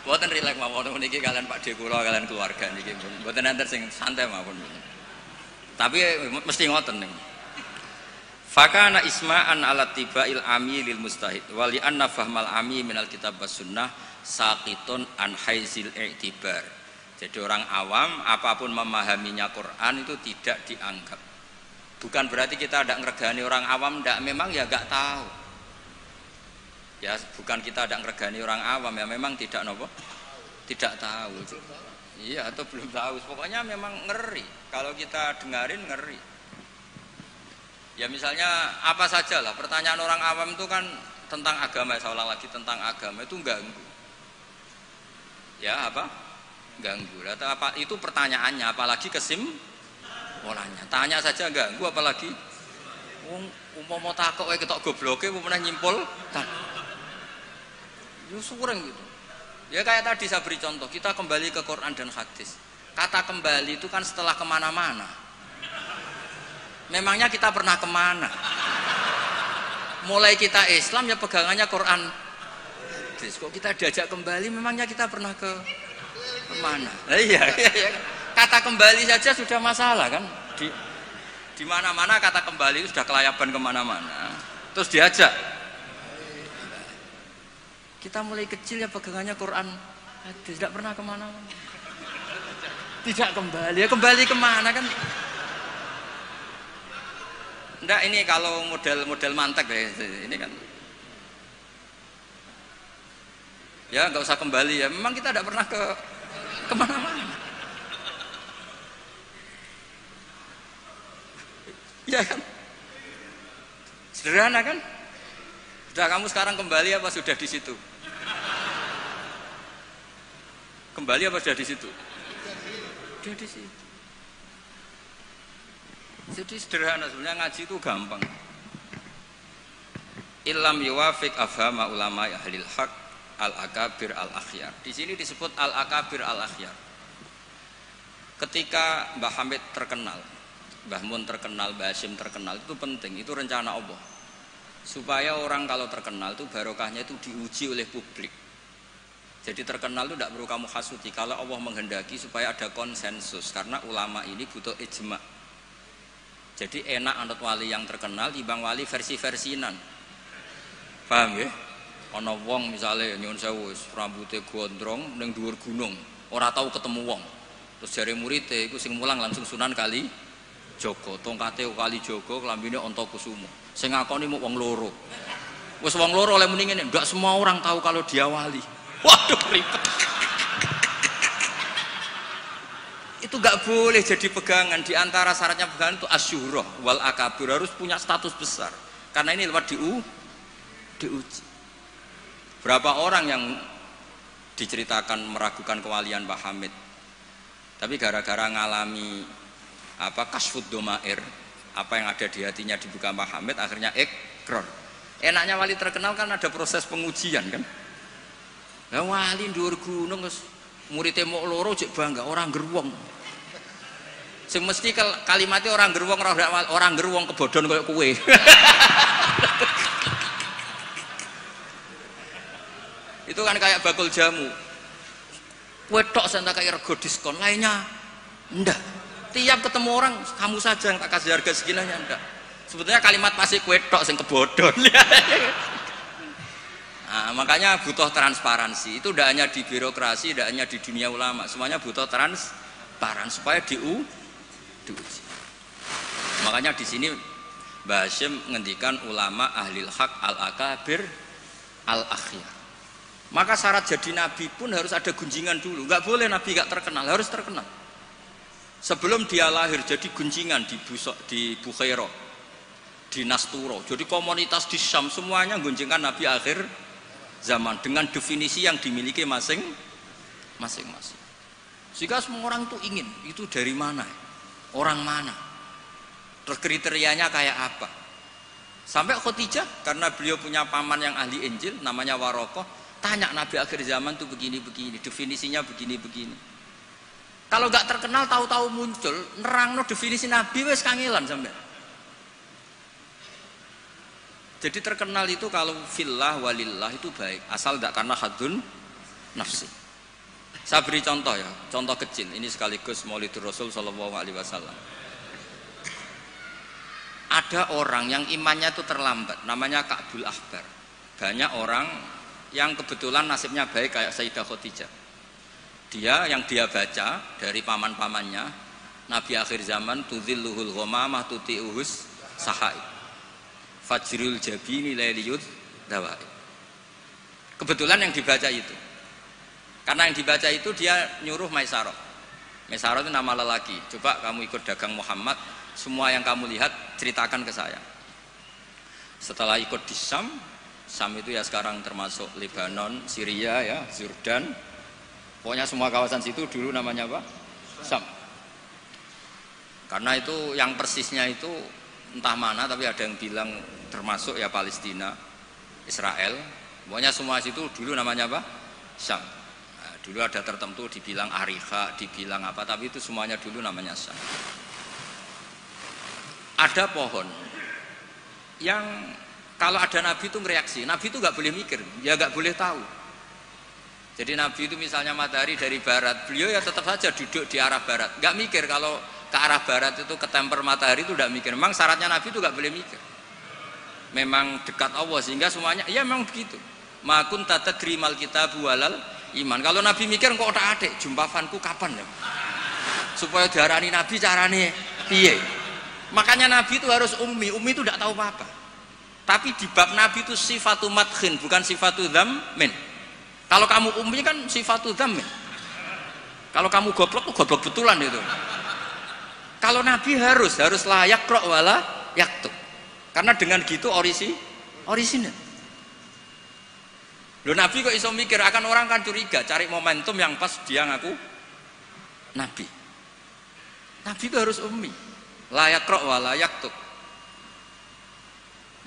Boten rileks mawon niki kalian Pak De kula kalian keluarga niki. Boten enter sing santai mawon. Tapi mesti ngoten niku. Fakana isma'an ala tibail ami lil mustahid wali anna fahmal ami minal kitab was sunnah saqitun an haizil i'tibar. Jadi orang awam apapun memahaminya Quran itu tidak dianggap. Bukan berarti kita tidak ngeregani orang awam, tidak, memang ya nggak tahu. Ya bukan kita tidak ngeregani orang awam, ya memang tidak nopo, tidak tahu. Iya atau belum tahu. Pokoknya memang ngeri. Kalau kita dengarin ngeri. Ya misalnya apa saja lah, pertanyaan orang awam itu kan tentang agama, saya ulang lagi tentang agama itu ganggu. Ya apa? Ganggu. Atau apa itu pertanyaannya, apalagi kesimpulannya. Tanya saja ganggu, apalagi mau takok kayak ketok gobloke, mau pernah nyimpul kan? Sureng gitu. Ya kayak tadi saya beri contoh, kita kembali ke Quran dan hadis. Kata kembali itu kan setelah kemana-mana. Memangnya kita pernah kemana? Mulai kita Islam ya pegangannya Quran. Kok kita diajak kembali, memangnya kita pernah kemana? Iya. Kata kembali saja sudah masalah kan? Di mana-mana kata kembali itu sudah kelayaban kemana-mana. Terus diajak. Kita mulai kecil ya pegangannya Quran. Tidak pernah kemana-mana. Tidak kembali. Ya kembali kemana kan? Enggak, ini kalau model mantek ya, ini kan ya nggak usah kembali ya, memang kita tidak pernah kemana-mana ya kan, sederhana kan. Sudah kamu sekarang kembali apa sudah di situ? Kembali apa sudah di situ? Sudah di situ. Jadi sederhana, sebenarnya ngaji itu gampang. Illam yuwafiq afhama ulama ahlil haq al-akabir al-akhyar. Di sini disebut al-akabir al-akhyar. Ketika Mbah Hamid terkenal, Mbah Mun terkenal, Mbah Hashim terkenal, itu penting, itu rencana Allah. Supaya orang kalau terkenal itu barokahnya itu diuji oleh publik. Jadi terkenal itu tidak perlu kamu hasuti. Kalau Allah menghendaki supaya ada konsensus, karena ulama ini butuh ijma'. Jadi enak anut wali yang terkenal timbang wali versi-versinan. Paham ya? Ana wong misale nyuwun sewu rambutnya gondrong ning dhuwur gunung, ora tahu ketemu wong. Terus jare muridé iku sing mulang langsung Sunan Kali Jaga, tongkate Kali Jaga, klambine Antakusuma. Sing ngakoni mung wong loro. Wis wong loro oleh muni ngene, enggak semua orang tahu kalau dia wali. Waduh ribet. Itu gak boleh jadi pegangan. Di antara syaratnya pegangan itu asyurah wal akabir, harus punya status besar. Karena ini lewat diuji. Berapa orang yang diceritakan meragukan kewalian Pak Hamid, tapi gara-gara ngalami kasfud domair, apa yang ada di hatinya dibuka Pak Hamid, akhirnya ikrar. Enaknya wali terkenal kan ada proses pengujian kan. Lah wali dhuwur gunung muridé mok loro jek bangga orang gerwong. Sing mesti kalimatnya orang geruwong kebodhon koyo kowe. Itu kan kayak bakul jamu. Kowe tok sing tak kayak rego diskon, lainnya ndak. Tiap ketemu orang kamu saja yang tak kasih harga seginanya ndak. Sebetulnya kalimat pasti kowe tok sing kebodhon. Nah, makanya butuh transparansi. Itu tidak hanya di birokrasi, tidak hanya di dunia ulama, semuanya butuh transparan supaya diuji. Makanya di sini Mbah Hasyim ngendikan ulama ahlil haq al-akabir al-akhyar. Maka syarat jadi nabi pun harus ada gunjingan dulu. Nggak boleh nabi nggak terkenal, harus terkenal. Sebelum dia lahir jadi gunjingan di Bukhaira, di Nasturo. Jadi komunitas di Syam semuanya gunjingan nabi akhir zaman dengan definisi yang dimiliki masing-masing. Jika semua orang itu ingin, itu dari mana? Orang mana? Terus kriterianya kayak apa? Sampai Khadijah karena beliau punya paman yang ahli Injil namanya Warokoh, tanya nabi akhir zaman itu begini-begini, definisinya begini-begini. Kalau nggak terkenal tahu-tahu muncul, nerangno definisi nabi wes kangelan sampai. Jadi terkenal itu kalau fillah walillah itu baik, asal tidak karena hadun nafsi. Saya beri contoh ya, contoh kecil. Ini sekaligus Maulidur Rasul Shallallahu Alaihi Wasallam. Ada orang yang imannya itu terlambat, namanya Ka'bul Ahbar. Banyak orang yang kebetulan nasibnya baik kayak Sayyidah Khadijah. Yang dia baca dari paman-pamannya, Nabi akhir zaman tudzilluhul ghamamah tuti'uhus sahai. Fajrul jabini lailiyud dawai. Kebetulan yang dibaca itu. Karena yang dibaca itu dia nyuruh Maisarah. Maisarah itu nama lelaki. Coba kamu ikut dagang Muhammad, semua yang kamu lihat ceritakan ke saya. Setelah ikut di Syam itu ya sekarang termasuk Lebanon, Syria ya, Jordan. Pokoknya semua kawasan situ dulu namanya apa? Syam. Karena itu yang persisnya itu entah mana, tapi ada yang bilang termasuk ya Palestina, Israel. Pokoknya semua situ dulu namanya apa? Syam. Nah, dulu ada tertentu dibilang Ariha, dibilang apa, tapi itu semuanya dulu namanya Syam. Ada pohon yang kalau ada nabi itu mereaksi, nabi itu nggak boleh mikir, ya nggak boleh tahu. Jadi nabi itu misalnya matahari dari barat, beliau ya tetap saja duduk di arah barat, nggak mikir kalau ke arah barat itu ketemper matahari itu nggak mikir. Memang syaratnya nabi itu nggak boleh mikir. Memang dekat Allah sehingga semuanya, ya memang begitu. Makun tata drimal kita bualal iman. Kalau nabi mikir kok tak adek, jumpafanku kapan ya? Supaya diarani nabi carane piye? Makanya nabi itu harus ummi itu tidak tahu apa-apa. Tapi di bab nabi itu sifatu madkhin, bukan sifatu dzammin. Kalau kamu ummi kan sifatu dzammin. Kalau kamu goblok tuh goblok betulan itu. Kalau nabi harus layak rok wala yaktub. Karena dengan gitu orisinal. Loh nabi kok iso mikir, akan orang kan curiga, cari momentum yang pas dia ngaku nabi. Nabi itu harus ummi, layak rok wala yaktub.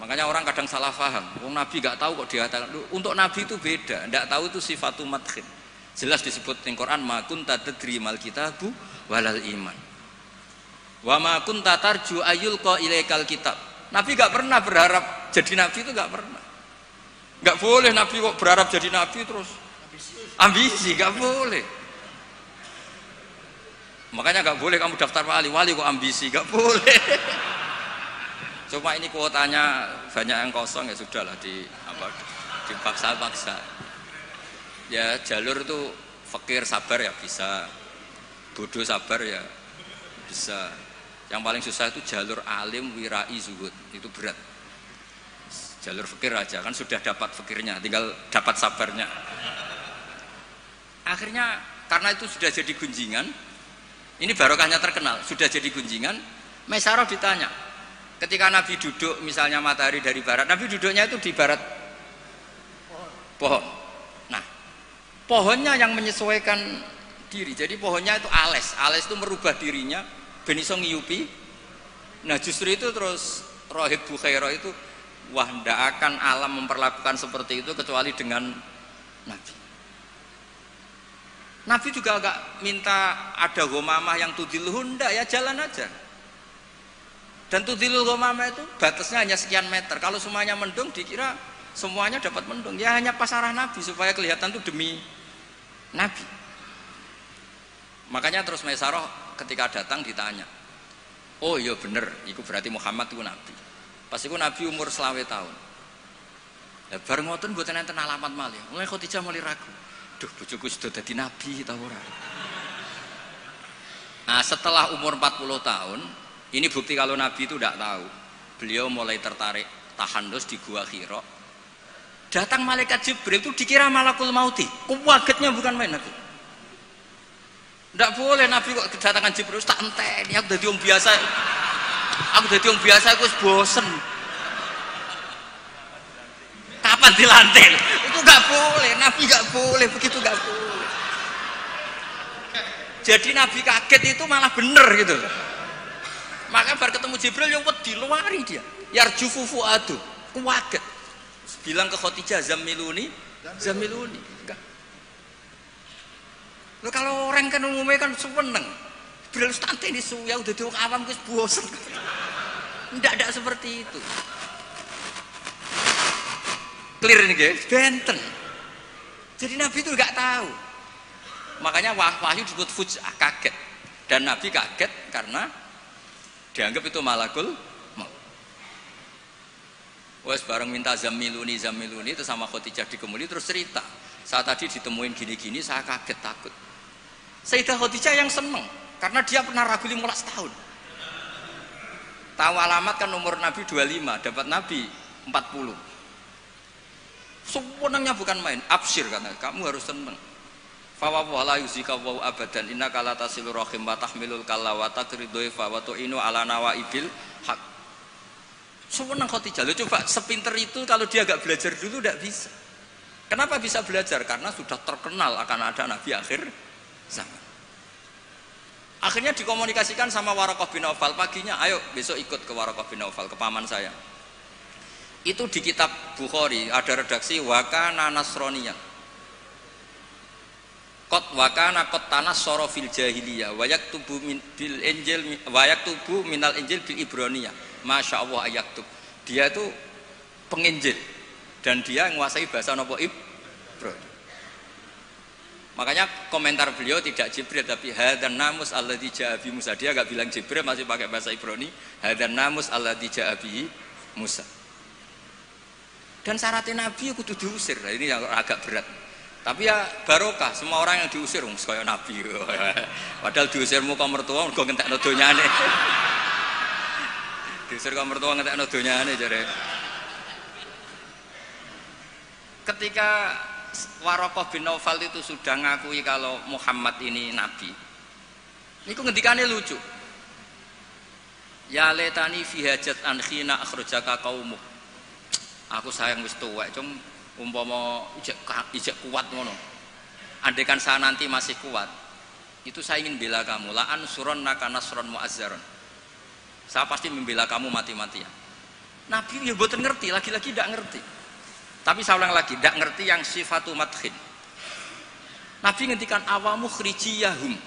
Makanya orang kadang salah paham. Nabi nggak tahu kok dia katakan. Untuk nabi itu beda. Nggak tahu itu sifatu madkhin. Jelas disebut di Quran. Ma kunta tadri mal kitabu walal iman. Wa ma kunta tarju ayyulqa ilaikal kitab. Nabi nggak pernah berharap jadi nabi, itu nggak pernah. Nggak boleh nabi kok berharap jadi nabi terus ambisi, nggak boleh. Makanya nggak boleh kamu daftar wali kok ambisi, nggak boleh. Cuma ini kuotanya banyak yang kosong, ya sudahlah dipaksa-paksa. Ya jalur itu fakir sabar ya bisa, bodoh sabar ya bisa. Yang paling susah itu jalur alim wirai zuhud, itu berat. Jalur fakir aja kan sudah dapat fakirnya, tinggal dapat sabarnya. Akhirnya karena itu sudah jadi gunjingan, ini barokahnya terkenal, sudah jadi gunjingan. Maisarah ditanya, ketika Nabi duduk misalnya matahari dari barat, Nabi duduknya itu di barat pohon. Nah, pohonnya yang menyesuaikan diri. Jadi pohonnya itu ales itu merubah dirinya ben iso ngiyupi. Nah, justru itu terus Rahib Bukhaira itu, wah ndak akan alam memperlakukan seperti itu kecuali dengan Nabi. Nabi juga enggak minta ada ghamamah yang tudilluhun, enggak, ya jalan aja. Dan tudilul ghamamah itu batasnya hanya sekian meter. Kalau semuanya mendung dikira semuanya dapat mendung. Ya hanya pas arah Nabi supaya kelihatan itu demi Nabi. Makanya terus Maisarah ketika datang ditanya, oh iya bener, itu berarti Muhammad itu Nabi. Pas itu Nabi umur 20 tahun. Ya bareng ngoten mboten enten alamat malih. Mulai Khadijah mulai ragu. Duh bojoku sudah jadi Nabi ta ora. Nah setelah umur 40 tahun, ini bukti kalau Nabi itu tidak tahu. Beliau mulai tertarik tahandus di Gua Hira. Datang malaikat Jibril itu dikira malakul mauti. Kagetnya bukan main Nabi. Tidak boleh Nabi kok kedatangan Jibril tak enteni. Aku jadi orang biasa. Aku wis bosen. Kapan dilantik? Itu nggak boleh. Nabi nggak boleh begitu, nggak boleh. Jadi Nabi kaget itu malah bener gitu. Maka baru ketemu Jibril ya wedi luari dia. Yarjufu fuadu. Kaget. Bilang ke Khadijah zamiluni. Enggak. Loh, kalau orang kan umumnya kan seneng. Jibril santai di suya udah di awam wis bosen. Enggak seperti itu. Clear ini guys, benten. Jadi Nabi itu enggak tahu. Makanya wahyu disebut fuj'ah, kaget. Dan Nabi kaget karena dianggap itu malakul maut. Wes bareng minta zamiluni itu sama Khadijah dikemuli terus cerita. Saat tadi ditemuin gini-gini saya kaget takut. Sayyidah Khadijah yang seneng karena dia pernah ragu 15 tahun. Tahu alamat kan umur Nabi 25, dapat Nabi 40. Sebenarnya bukan main, absyir karena kamu harus seneng. Fa wa la yuzika wa abadan innaka la tasilur rahim wa tahmilul kalla wa taqridu fa wa tu'inu ala nawaibil haq. Seneng Khadijah. Lo coba sepinter itu kalau dia agak belajar dulu tidak bisa. Kenapa bisa belajar? Karena sudah terkenal akan ada Nabi akhir zaman. Akhirnya dikomunikasikan sama Waraqah bin Naufal paginya, ayo besok ikut ke Waraqah bin Naufal, ke paman saya. Itu di kitab Bukhari ada redaksi wakana nasroniyan. Qad wakana qad tanassara fil jahiliyah wa yaktubu bil injil wa yaktubu minal injil bil ibroniyah. Masya Allah ayaktub. Dia itu penginjil dan dia menguasai bahasa nopo Ibrani. Makanya komentar beliau tidak Jibril tapi hadan namus alladzi ja'a bi Musa. Dia enggak bilang Jibril, masih pakai bahasa Ibrani. Hadan namus alladzi ja'a bi Musa. Dan syaratnya Nabi ya kudu diusir. Nah, ini yang agak berat. Tapi ya barokah, semua orang yang diusir kaya Nabi. Padahal diusirmu kok mertua nggo ngentekno donyane. Diusir kok mertua ngentekno donyane jare. Ketika Waraqah bin Naufal itu sudah ngakui kalau Muhammad ini Nabi, ini ngendikane lucu. Ya letani fi hajat an khina akhrajaka qaumuk. Aku sayang wis tuwek, cung umpama ijek kuat ngono. Andaikan saya nanti masih kuat, itu saya ingin bela kamu. La ansurannaka nasran mu'azzaron. Saya pasti membela kamu mati-matian. Nabi ya mboten ngerti, lagi-lagi tidak ngerti. Tapi saya ulang lagi, tidak ngerti yang sifatu madkhin. Nabi ngendikan awamu khrijiyahum.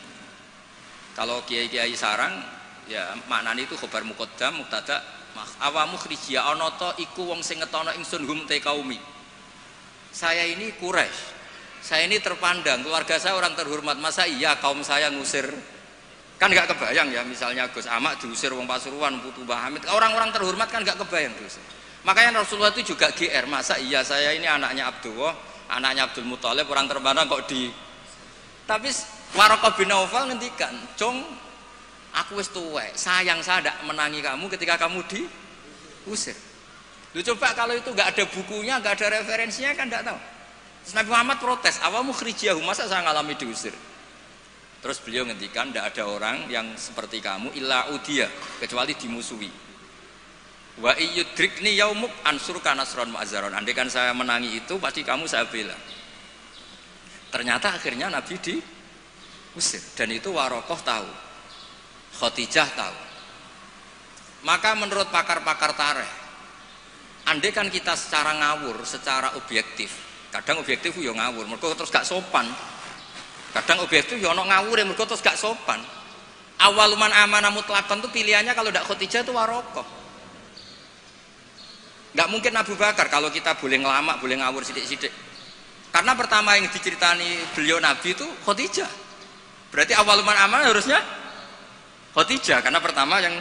Kalau kiai-kiai sarang, ya maknanya itu khobar muqaddam, mubtada, awamu khrijiyah ana ta iku wong sing ngetono ingsun hum te kaumi. Saya ini Quraisy. Saya ini terpandang, keluarga saya orang terhormat. Masa iya kaum saya ngusir? Kan enggak kebayang ya, misalnya Gus Ahmad diusir wong Pasuruan, Putu Mbah Hamid. Orang-orang terhormat kan enggak kebayang diusir. Makanya Rasulullah itu juga GR, masa iya saya ini anaknya Abdullah, anaknya Abdul Muthalib, orang terpandang kok di. Tapi Waraqah bin Naufal ngendikan, "Cung, aku wis tuwek, sayang saya tidak menangi kamu ketika kamu diusir." Lu coba kalau itu nggak ada bukunya, nggak ada referensinya kan nggak tahu. Terus Nabi Muhammad protes, awamu khrijiyahum, masa saya ngalami diusir. Terus beliau ngendikan, tidak ada orang yang seperti kamu illa udiya, kecuali dimusuhi. Wa iyyudrikni yaumuk ansurka nasran mu'azzaron. Andaikan saya menangi itu pasti kamu saya bela. Ternyata akhirnya Nabi diusir dan itu Waraqah tahu, Khadijah tahu. Maka menurut pakar-pakar tarikh, andaikan kita secara ngawur, secara objektif, kadang objektif yo ngawur, mergo terus gak sopan. Kadang objektif ya ono ngawur mergo terus gak sopan. Awaluman amanah mutlakon itu pilihannya kalau tidak Khadijah itu Warokoh. Nggak mungkin Abu Bakar kalau kita boleh ngelamak, boleh ngawur sidik-sidik. Karena pertama yang diceritani beliau Nabi itu Khadijah. Berarti awaluman amanah harusnya Khadijah karena pertama yang.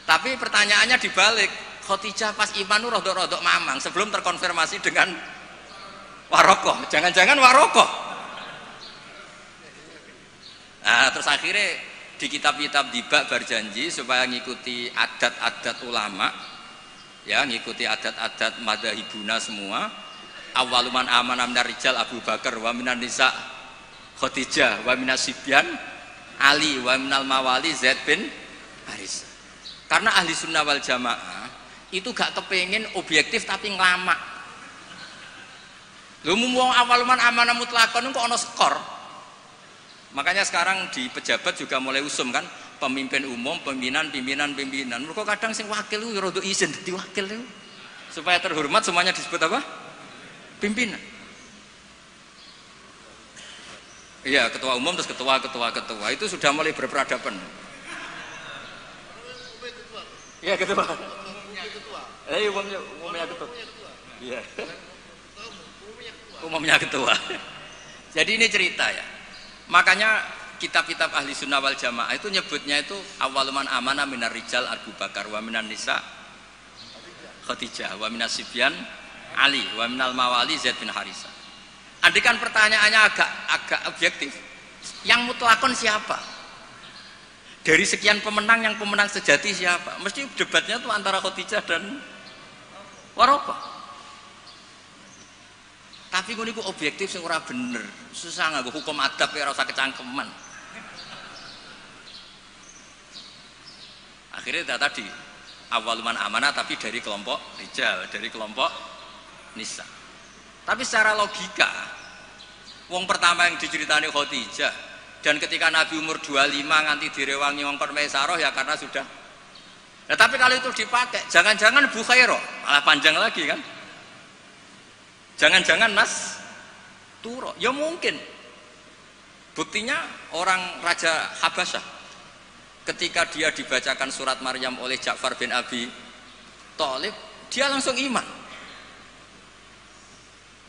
Tapi pertanyaannya dibalik, Khadijah pas iman itu rodok-rodok mamang sebelum terkonfirmasi dengan Warokoh. Jangan-jangan Warokoh. Nah, terus akhirnya di kitab-kitab dibak berjanji supaya ngikuti adat-adat ulama, ya ngikuti adat-adat madzhabuna semua. Awaluman amanah minar rijal Abu Bakar wa minan nisa Khadijah wa minas sibyan Ali wa minal mawali Zaid bin Haris. Karena ahli sunnah wal jamaah itu gak kepengen objektif tapi ngelamak. Lho mumpung awaluman amanah mutlakon kok ono skor. Makanya sekarang di pejabat juga mulai usum kan, pemimpin umum, pimpinan. Mereka kadang sing wakil itu rada izin dadi wakil itu. Supaya terhormat semuanya disebut apa? Pimpinan. Iya, ketua umum terus ketua itu sudah mulai berperadaban. Iya, ketua. Umumnya ketua. Iya. Umumnya ketua. Jadi ini cerita ya. Makanya kitab-kitab ahli sunnah wal jamaah itu nyebutnya itu awaluman amanah minar rijal Abu Bakar wa minan nisa Khadijah wa minas sibyan Ali wa minal mawali Zaid bin Harisah. Andikan pertanyaannya agak objektif, yang mutlakon siapa? Dari sekian pemenang yang pemenang sejati siapa? Mesti debatnya tuh antara Khadijah dan Warokoh. Tapi gue niku objektif sing ora bener, susah nganggo hukum adab ya ora usah kecangkeman. Akhirnya tadi awaluman amanah tapi dari kelompok rijal, dari kelompok nisa. Tapi secara logika, wong pertama yang diceritani Khadijah dan ketika Nabi umur 25 nganti direwangi wong kon Maisaroh ya karena sudah. Nah, tapi kalau itu dipakai, jangan-jangan Bukhairah malah panjang lagi kan? Jangan-jangan Nas Turo, ya mungkin. Buktinya orang Raja Habasyah ketika dia dibacakan surat Maryam oleh Ja'far bin Abi Thalib, dia langsung iman.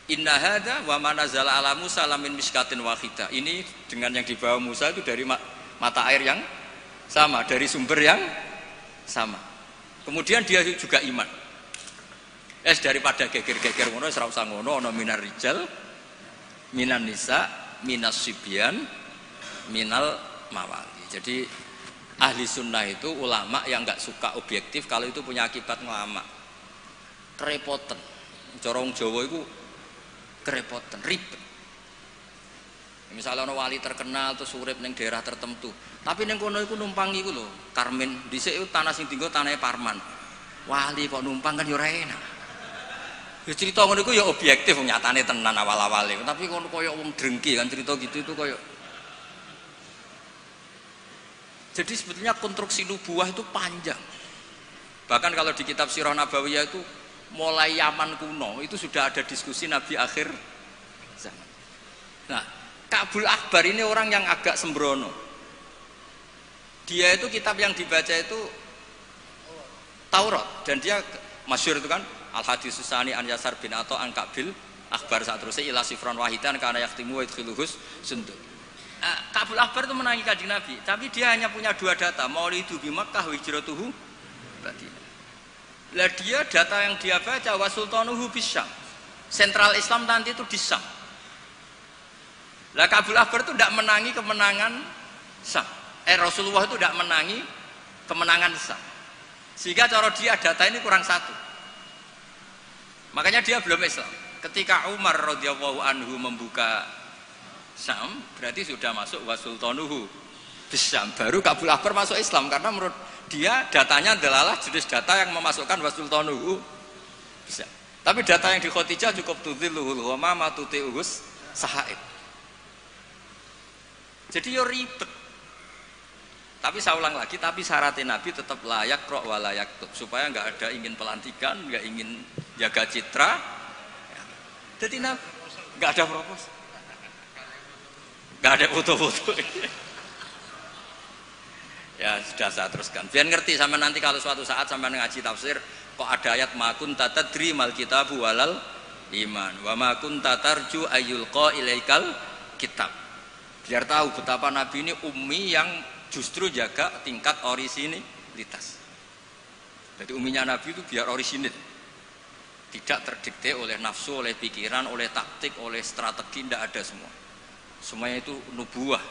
Inna hadza wa ma nazala ala Musa lamin miskatin wahidah. Ini dengan yang dibawa Musa itu dari mata air yang sama, dari sumber yang sama. Kemudian dia juga iman. Daripada geger-geger ngono wis ora usah ngono, ana minar rijal, minan nisa, minas sibyan, minal mawali. Jadi ahli sunnah itu ulama yang nggak suka objektif kalau itu punya akibat ngelama. Kerepotan. Cara wong Jawa itu kerepotan, ribet. Misalnya ana wali terkenal terus urip ning daerah tertentu, tapi ning kono iku numpang iku lho, Karmen dhisik tanah sing dienggo tanahe Parman. Wali kok numpang kan ya ora enak. Ya cerita ngono iku ya objektif nyatane tenan awal-awale, tapi kono koyo wong drengki kan cerita gitu itu koyo. Jadi sebetulnya konstruksi nubuah itu panjang. Bahkan kalau di kitab Sirah Nabawiyah itu mulai Yaman kuno itu sudah ada diskusi Nabi akhir zaman. Nah, Ka'bul Akbar ini orang yang agak sembrono. Dia itu kitab yang dibaca itu Taurat dan dia masyhur itu kan Al-Hadis Susani an Yasar bin Atha an Ka'bil Akbar saat terusnya ila sifron wahidan karena yaktimu wa idkhiluhus sunduk. Ka'bul Akbar itu menangi Kanjeng Nabi, tapi dia hanya punya dua data, maulidu bi Makkah wa hijratuhu Madinah. Lah dia data yang dia baca wa sultanuhu bisyam. Sentral Islam nanti itu di Syam. Lah Ka'bul Akbar itu tidak menangi kemenangan Syam. Rasulullah itu tidak menangi kemenangan Syam. Sehingga cara dia data ini kurang satu. Makanya dia belum Islam. Ketika Umar radhiyallahu anhu membuka Syam, berarti sudah masuk wa sultanuhu bisyam. Baru Ka'bul Akbar masuk Islam karena menurut dia datanya adalah jenis data yang memasukkan wa sultanuhu bisyam. Tapi data yang di Khadijah cukup tudhilluhul ghamama tuti'us sahaib. Jadi yo ribet. Tapi saya ulang lagi, tapi syaratnya Nabi tetap layak rok wa layak tub, supaya nggak ada ingin pelantikan, nggak ingin jaga citra. Jadi Nabi nggak ada propos. Nggak ada foto-foto. Ya sudah saya teruskan. Biar ngerti sama nanti kalau suatu saat sama ngaji tafsir kok ada ayat makun tatadri mal kitabu walal iman wa makun tatarju ayyulqa ilaikal kitab. Biar tahu betapa Nabi ini ummi yang justru jaga tingkat orisinilitas. Jadi umminya Nabi itu biar orisinil. Tidak terdikte oleh nafsu, oleh pikiran, oleh taktik, oleh strategi, tidak ada semua. Semuanya itu nubuwah.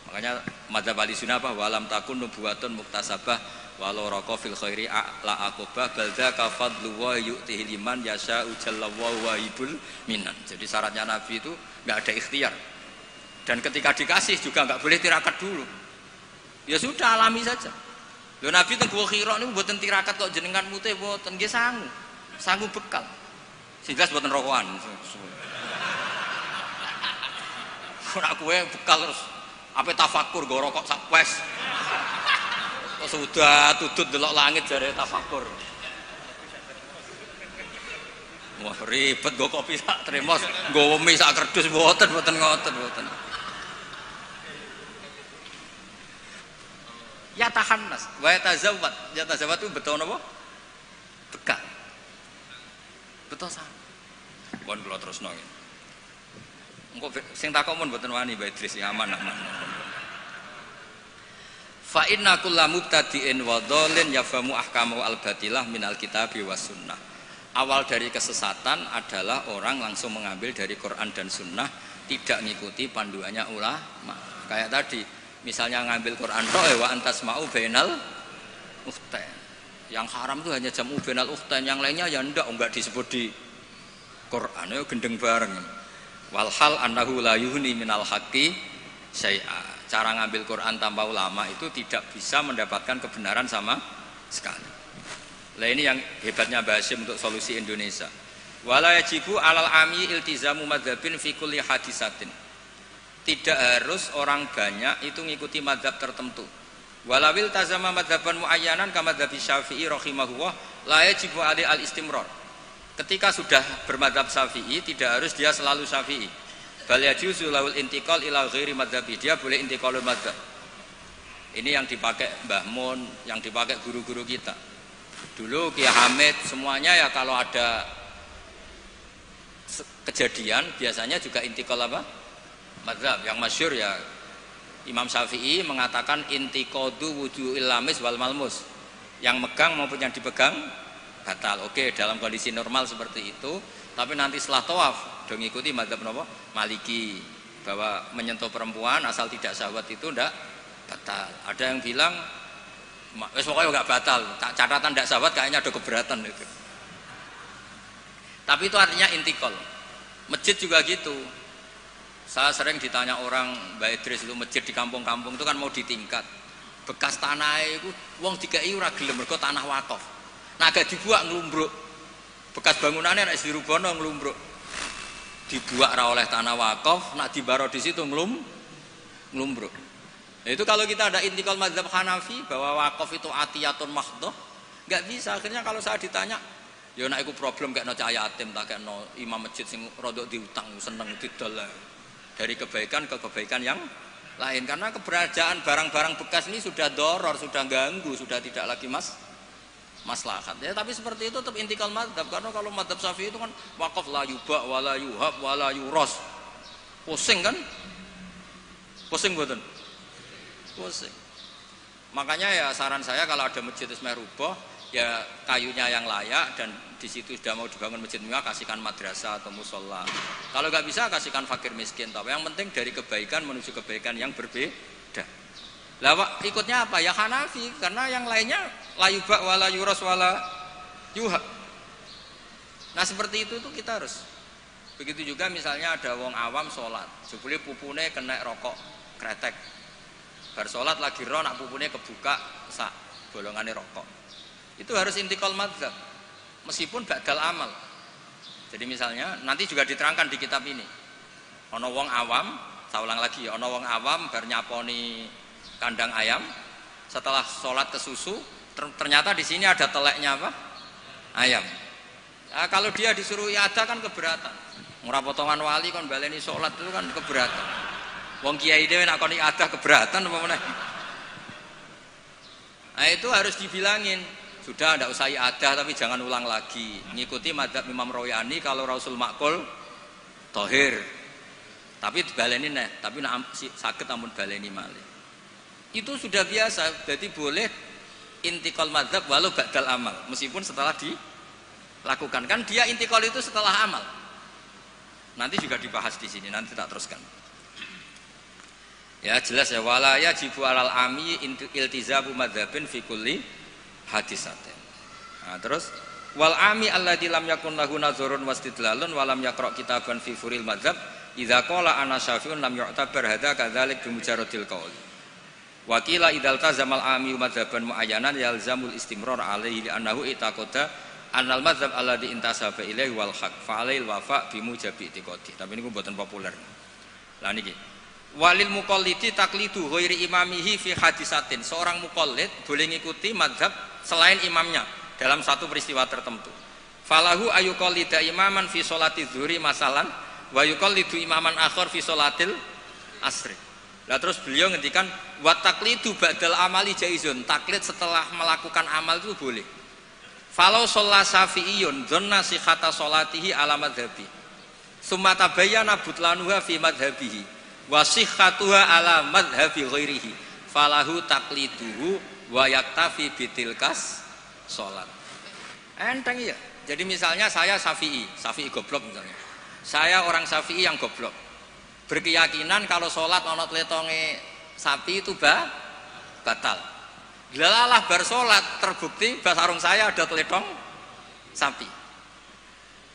Makanya madzhab Ahlussunnah apa walam takun nubuwatun muktasabah walau raqa fil khairi la aqobah balza ka fadlu wa yu'tihi liman yasha ujallallahu wahibul minan. Jadi syaratnya Nabi itu enggak ada ikhtiar. Dan ketika dikasih juga enggak boleh tirakat dulu. Ya sudah alami saja. Lho Nabi teng Gua Hira niku mboten tirakat kok jenengan mute mboten nggih sangu. Sangu bekal. Sehingga mboten rokokan. Ora kowe bekal terus apa tafakur go rokok sak wes. Kok sudah tutut delok langit jare tafakur. Wah ribet go kopi sak tremos, go mie sak kerdus mboten ngoten. Ya tahannas, wa tazawwad. Ya tazawwad itu betul napa? Bekal. Betul sah. Pun kula terusno nggih. Engko sing takok mun mboten wani Mbak Idris aman. Fa inna kullu mubtadi'in wa dhalin yafamu ahkamu al-batilah minal kitabi was sunnah. Awal dari kesesatan adalah orang langsung mengambil dari Quran dan sunnah, tidak mengikuti panduannya ulama. Kayak tadi, misalnya ngambil Quran tok wa antasma'u bainal ukhtain. Yang haram itu hanya jam'u bainal ukhtain, yang lainnya ya enggak disebut di Quran, ya gendeng bareng. Walhal annahu la yuhni minal haqqi syai'a. Cara ngambil Quran tanpa ulama itu tidak bisa mendapatkan kebenaran sama sekali. Lah ini yang hebatnya Mbah Hasyim untuk solusi Indonesia. Wala yajibu alal ami iltizamu madzhabin fi kulli hadisatin. Tidak harus orang banyak itu mengikuti madzhab tertentu. Walawil tazama madzhaban muayyanan kama madzhab Syafi'i rahimahullah la yajibu alai al-istimrar. Ketika sudah bermadzhab Syafi'i tidak harus dia selalu Syafi'i. Bal yajuzu laul intiqal ila ghairi madzhabi. Dia boleh intiqalul madzhab. Ini yang dipakai Mbah Mun, yang dipakai guru-guru kita. Dulu Kiai Hamid semuanya ya kalau ada kejadian biasanya juga intiqal apa? Madzhab. Yang masyhur ya Imam Syafi'i mengatakan intiqadu wujuhil lamis wal malmus. Yang megang maupun yang dipegang batal. Oke, dalam kondisi normal seperti itu, tapi nanti setelah tawaf dong ikuti madzhab napa? Maliki, bahwa menyentuh perempuan asal tidak syahwat itu ndak batal. Ada yang bilang wis pokoknya enggak batal, catatan ndak syahwat kayaknya ada keberatan itu. Tapi itu artinya intikal. Masjid juga gitu. Saya sering ditanya orang, Mbak Idris itu masjid di kampung-kampung itu kan mau ditingkat. Bekas tanah itu wong dikai ora gelem mergo tanah wakaf. Nah agak dibuat ngelumbruk, bekas bangunannya nak dirubono ngelumbruk, dibuat ra oleh tanah wakaf, nak dibaro di situ ngelumbruk. Nah, itu kalau kita ada intikal madzhab Hanafi bahwa wakaf itu atiyatun mahdhah, nggak bisa. Akhirnya kalau saya ditanya, ya nak iku problem kayak no cahaya yatim, tak kayak no imam masjid sing rodok diutang seneng didol dari kebaikan ke kebaikan yang lain. Karena keberadaan barang-barang bekas ini sudah doror, sudah ganggu, sudah tidak lagi maslahat ya, tapi seperti itu tetap intikal madzhab. Karena kalau madzhab Syafi'i itu kan wakaf la yuba wala yuhab wala yuros. Pusing kan? Pusing mboten? Pusing. Makanya ya saran saya kalau ada masjid ismeh rubah ya kayunya yang layak dan di situ sudah mau dibangun masjid mewah kasihkan madrasah atau musola. Kalau nggak bisa kasihkan fakir miskin. Tapi yang penting dari kebaikan menuju kebaikan yang berbeda. Lah ikutnya apa? Ya Hanafi, karena yang lainnya la yuba wala yuros wala yuhab. Nah seperti itu tuh kita harus. Begitu juga misalnya ada wong awam sholat, jebule pupune kena rokok kretek. Bar sholat lagi ro nak pupune kebuka sak bolongane rokok. Itu harus intikal madzhab. Meskipun badal amal. Jadi misalnya nanti juga diterangkan di kitab ini. Ana wong awam, saya ulang lagi, ana wong awam bar nyaponi kandang ayam, setelah sholat ke susu, ternyata di sini ada teleknya apa? Ayam. Nah, kalau dia disuruh iada kan keberatan. Murah potongan wali kan baleni sholat itu kan keberatan. Wong kiai dhewe nak kon ibadah keberatan apa meneh. Nah itu harus dibilangin. Sudah tidak usah ibadah tapi jangan ulang lagi. Ngikuti madzhab Imam Royani kalau Rasul Makul tohir. Tapi dibaleni neh, tapi sakit amun baleni malih. Itu sudah biasa. Jadi boleh intikal madzhab walau ba'dal amal, meskipun setelah dilakukan. Kan dia intikal itu setelah amal. Nanti juga dibahas di sini, nanti tak teruskan. Ya jelas ya, wala yajibu alal ami iltizamu madzhabin fi kulli hadisatin. Nah, terus wal ami alladzi lam yakun lahu nazarun wastidlalun wa lam yaqra kitaban fi furil madzhab idza qala ana syafi'un lam yu'tabar hadza kadzalik bi mujarradil qaul. Wa qila idzal tazamal ami madzhaban muayyanan yalzamul istimrar alaihi li annahu itaqada annal madzhab alladzi intasaba ilaihi wal haq fa alail wafa bi mujabi itiqadi. Tapi niku mboten populer. Lah niki walil muqallidi taqlidu ghairi imamihi fi hadisatin. Seorang muqallid boleh ngikuti mazhab selain imamnya dalam satu peristiwa tertentu. Falahu ayuqallida imaman fi sholati dzuhri masalan wa yuqallidu imaman akhar fi sholatil asri. Lah terus beliau ngendikan wa taqlidu ba'dal amali jaizun. Taklid setelah melakukan amal itu boleh. Falau sholla syafi'iyun dzanna sihhata sholatihi ala madhabi. Summa tabayyana butlanuha fi madhabihi. Wasihatuha ala madhabi ghairihi falahu taqliduhu wa yaktafi bitilkas sholat. Enteng ya. Jadi misalnya saya Syafi'i goblok misalnya. Saya orang Syafi'i yang goblok. Berkeyakinan kalau sholat ana tletonge sapi itu batal. Lalalah bar sholat terbukti basarung saya ada teletong sapi.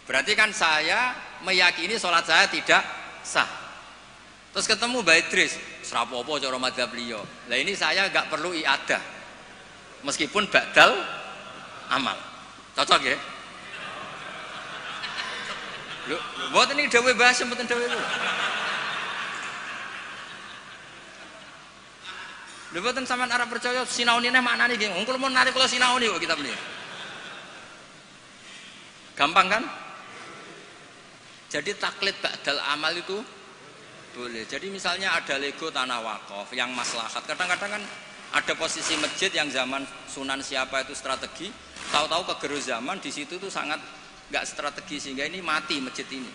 Berarti kan saya meyakini sholat saya tidak sah. Terus ketemu Mbak Idris, serapopo cara madzhab beliau. Lah ini saya enggak perlu iadah. Meskipun badal amal. Cocok ya? Lho, mboten iki dawuh bahasa mboten dawuh itu. Lho mboten sampean arep percaya sinaune neh maknane nggih. Wong kula mun narik kula sinaune kok kitab niki. Gampang kan? Jadi taklid badal amal itu boleh. Jadi misalnya ada lego tanah wakaf yang maslahat. Kadang-kadang kan ada posisi masjid yang zaman Sunan siapa itu strategi, tahu-tahu kegeru zaman di situ tuh sangat nggak strategi sehingga ini mati masjid ini.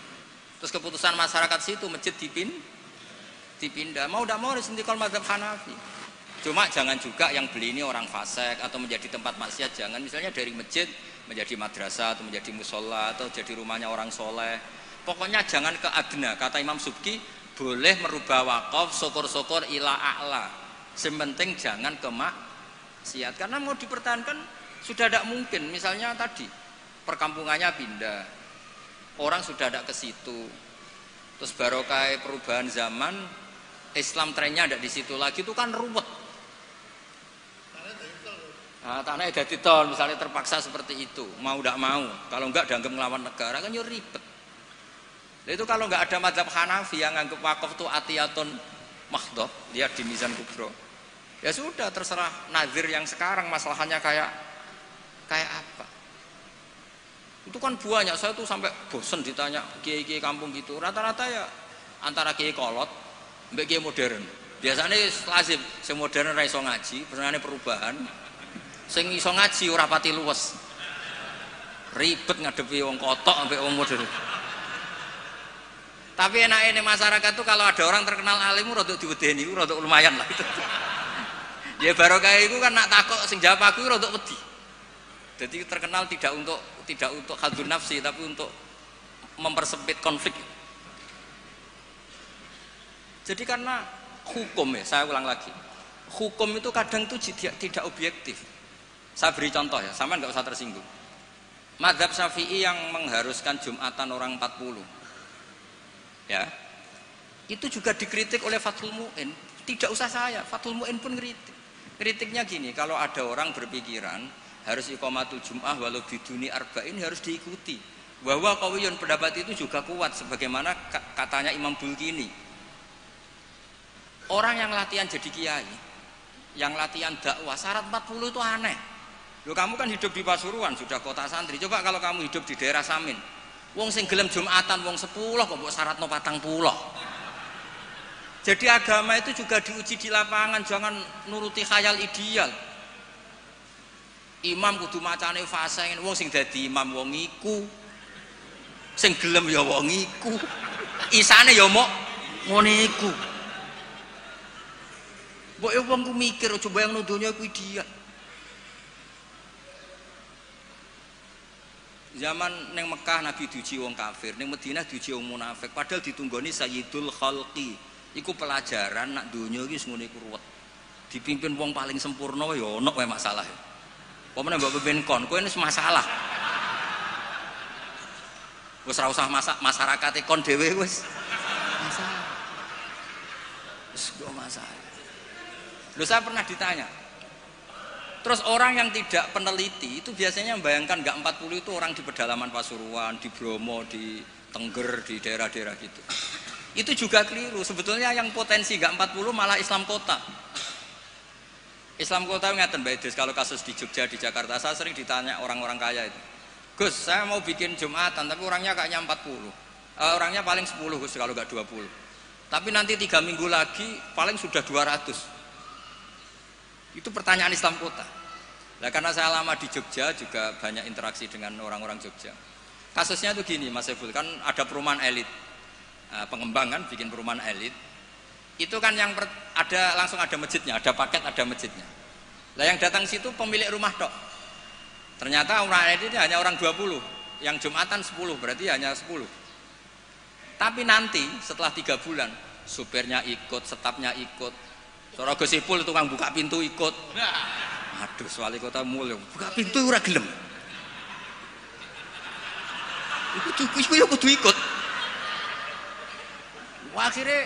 Terus keputusan masyarakat situ masjid dipindah. Mau tidak mau harus intikal mazhab Hanafi. Cuma jangan juga yang beli ini orang fasik atau menjadi tempat maksiat. Jangan misalnya dari masjid menjadi madrasah atau menjadi musola atau jadi rumahnya orang soleh. Pokoknya jangan ke adna. Kata Imam Subki boleh merubah wakaf syukur-syukur ila a'la. Sementing jangan ke maksiat. Karena mau dipertahankan sudah tidak mungkin. Misalnya tadi perkampungannya pindah, orang sudah tidak ke situ. Terus barokah perubahan zaman, Islam trennya tidak di situ lagi, itu kan ruwet. Nah, tanahnya jadi tol, misalnya terpaksa seperti itu, mau tidak mau. Kalau enggak dianggap melawan negara kan ya ribet. Itu kalau nggak ada mazhab Hanafi yang nganggep wakaf itu atiyatun mahdhah, lihat di Mizan Kubro. Ya sudah terserah nazir yang sekarang masalahnya kayak apa. Itu kan banyak, saya tuh sampai bosen ditanya kiai-kiai kampung gitu. Rata-rata ya antara kiai kolot mbek kiai modern. Biasanya lazim sing modern ra iso ngaji, pesenane perubahan. Sing iso ngaji ora pati luwes. Ribet ngadepi wong kotok mbek wong modern. Tapi enaknya masyarakat tuh kalau ada orang terkenal alim rodok diwedeni, rodok lumayan lah itu. Ya barokah itu kan nak takok sing jawab aku rodok wedi. Jadi terkenal tidak untuk hadzun nafsi tapi untuk mempersempit konflik. Jadi karena hukum ya, saya ulang lagi. Hukum itu kadang itu tidak objektif. Saya beri contoh ya, sampean nggak usah tersinggung. Mazhab Syafi'i yang mengharuskan Jumatan orang 40. Ya, itu juga dikritik oleh Fathul Mu'in. Tidak usah saya, Fathul Mu'in pun kritik. Kritiknya gini, kalau ada orang berpikiran harus iqamatul jum'ah walau biduni arba'in harus diikuti. Bahwa qawiyun pendapat itu juga kuat sebagaimana katanya Imam Bulkini. Orang yang latihan jadi kiai, yang latihan dakwah syarat 40 itu aneh. Loh, kamu kan hidup di Pasuruan, sudah kota santri. Coba kalau kamu hidup di daerah Samin. Wong sing gelem Jumatan wong 10 kok mbok syaratno 40. Jadi agama itu juga diuji di lapangan, jangan nuruti khayal ideal. Imam kudu macane fasih, wong sing dadi imam wong iku. Sing gelem ya wong iku. Isane ya mok ngene iku. Mbok wong ku mikir aja bayangno donya iku ideal. Zaman neng Mekah Nabi diuji wong kafir, neng Madinah diuji wong munafik, padahal ditunggoni Sayyidul Khalqi. Iku pelajaran nak donya iki ngono iku ruwet. Dipimpin wong paling sempurna ya ono wae masalah. Pemene mbok pimpin kon, kowe wis masalah. Wis ora usah masyarakat kon dhewe wis masalah. Wis go masalah. Loh saya pernah ditanya. Terus orang yang tidak peneliti itu biasanya membayangkan enggak 40 itu orang di pedalaman Pasuruan, di Bromo, di Tengger, di daerah-daerah gitu. Itu juga keliru. Sebetulnya yang potensi enggak 40 malah Islam kota. Islam kota ngeten Mbak Idris, kalau kasus di Jogja, di Jakarta, saya sering ditanya orang-orang kaya itu. Gus, saya mau bikin Jumatan, tapi orangnya kayaknya 40. Orangnya paling 10 Gus, kalau enggak 20. Tapi nanti 3 minggu lagi paling sudah 200. Itu pertanyaan Islam kota. Nah, karena saya lama di Jogja juga banyak interaksi dengan orang-orang Jogja. Kasusnya itu gini Mas Eful, kan ada perumahan elit. Pengembang kan bikin perumahan elit. Itu kan yang langsung ada masjidnya, ada paket ada masjidnya. Lah yang datang situ pemilik rumah tok. Ternyata orang elit ini hanya orang 20, yang Jumatan 10, berarti hanya 10. Tapi nanti setelah 3 bulan, supirnya ikut, stafnya ikut. Sora Gus Ipul tukang buka pintu ikut. Aduh, wali kota mulya, buka pintu ora gelem. Iku kudu ikut. Wah, akhirnya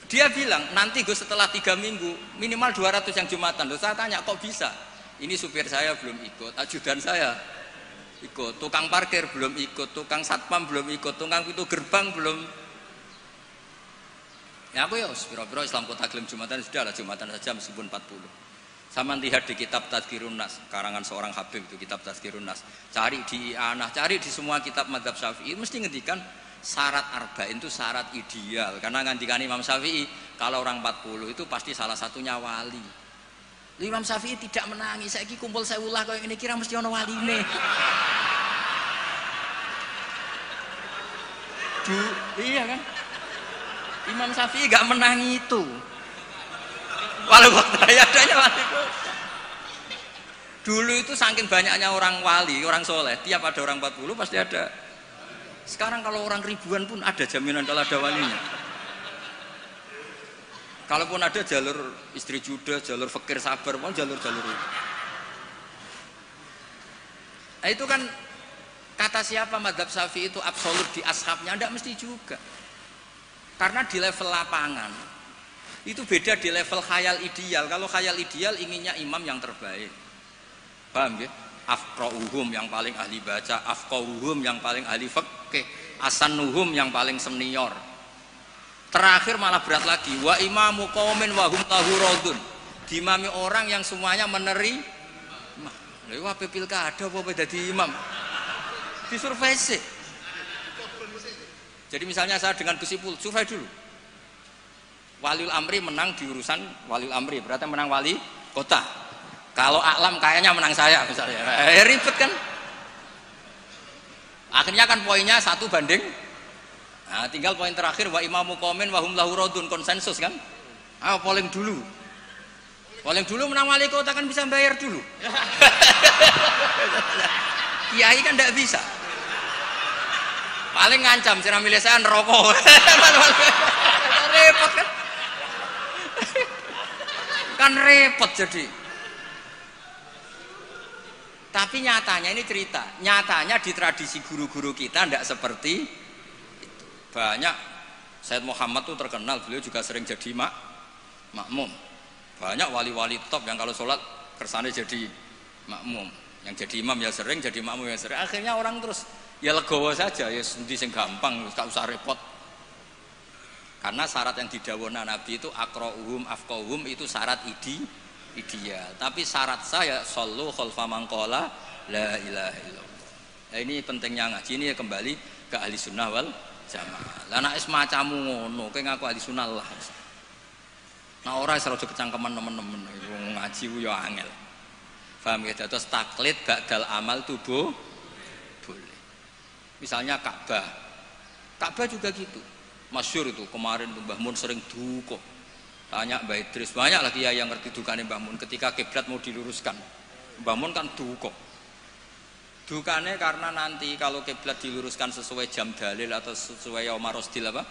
dia bilang nanti Gus setelah 3 minggu minimal 200 yang Jumatan. Loh, saya tanya kok bisa? Ini supir saya belum ikut, ajudan saya ikut, tukang parkir belum ikut, tukang satpam belum ikut, tukang pintu gerbang belum. Ya aku ya piro-piro Islam kota gelem Jumatan sudah lah, Jumatan saja meskipun 40. Sama lihat di kitab Tazkirun Nas, karangan seorang Habib itu kitab Tazkirun Nas. Cari di I'anah, cari di semua kitab mazhab Syafi'i mesti ngendikan syarat arba'in itu syarat ideal. Karena ngandikan Imam Syafi'i kalau orang 40 itu pasti salah satunya wali. Imam Syafi'i tidak menangis. Saiki kumpul sewulah kaya ngene kira mesti ana waline. Iya kan? Imam Syafi'i gak menangi itu. Walau waktu adanya wali kota. Dulu itu saking banyaknya orang wali, orang soleh, tiap ada orang 40 pasti ada. Sekarang kalau orang ribuan pun ada jaminan kalau ada walinya. Kalaupun ada jalur istri juda, jalur fakir sabar, mau jalur-jalur itu. Nah itu kan kata siapa mazhab Syafi'i itu absolut di ashabnya, tidak mesti juga. Karena di level lapangan itu beda di level khayal ideal. Kalau khayal ideal inginnya imam yang terbaik. Paham ya? Afqahuhum yang paling ahli baca, afqahuhum yang paling ahli fikih, asanuhum yang paling senior. Terakhir malah berat lagi, wa imamu qaumin wa hum lahu radun. Dimami orang yang semuanya menerima. Lha wae pilkada apa dadi imam? Disurvei sih. Jadi misalnya saya dengan Gus Ipul, survei dulu. Waliul Amri menang di urusan Waliul Amri, berarti menang wali kota. Kalau Aklam kayaknya menang saya misalnya, ribet kan? Akhirnya kan poinnya 1 banding. Nah, tinggal poin terakhir wa imamu qaumin wa hum lahu radun, konsensus kan? Polling dulu. Polling dulu menang wali kota kan bisa bayar dulu. Kiai kan tidak bisa. Paling ngancam sira milih saya neraka. Repot kan? Kan repot jadi. Tapi nyatanya ini cerita, nyatanya di tradisi guru-guru kita tidak seperti itu. Banyak Sayyid Muhammad tuh terkenal, beliau juga sering jadi makmum. Banyak wali-wali top yang kalau sholat kersane jadi makmum, yang jadi imam ya sering, jadi makmum ya sering. Akhirnya orang terus ya legowo saja, ya sendi sing gampang, gak usah repot. Karena syarat yang didhawuhna Nabi itu aqra'uhum afqahuhum itu syarat ideal. Tapi syarat saya shollu khalfa man qala la ilaha illallah. Nah, ini pentingnya ngaji ini ya kembali ke ahli sunnah wal jamaah. Lah nek semacammu ngono, kowe ngaku ahli sunnah lah. Nah ora iso aja kecangkeman nemen-nemen wong ngaji ku ya angel. Paham ya? Terus taklid ba'dal amal tubuh boleh. Misalnya Ka'bah. Ka'bah juga gitu. Masyhur itu kemarin Mbah Mun sering duka. Tanya Mbah Idris, banyak lagi ya yang ngerti dukane Mbah Mun ketika kiblat mau diluruskan. Mbah Mun kan duka. Dukane karena nanti kalau kiblat diluruskan sesuai jam dalil atau sesuai yaum rasdil apa?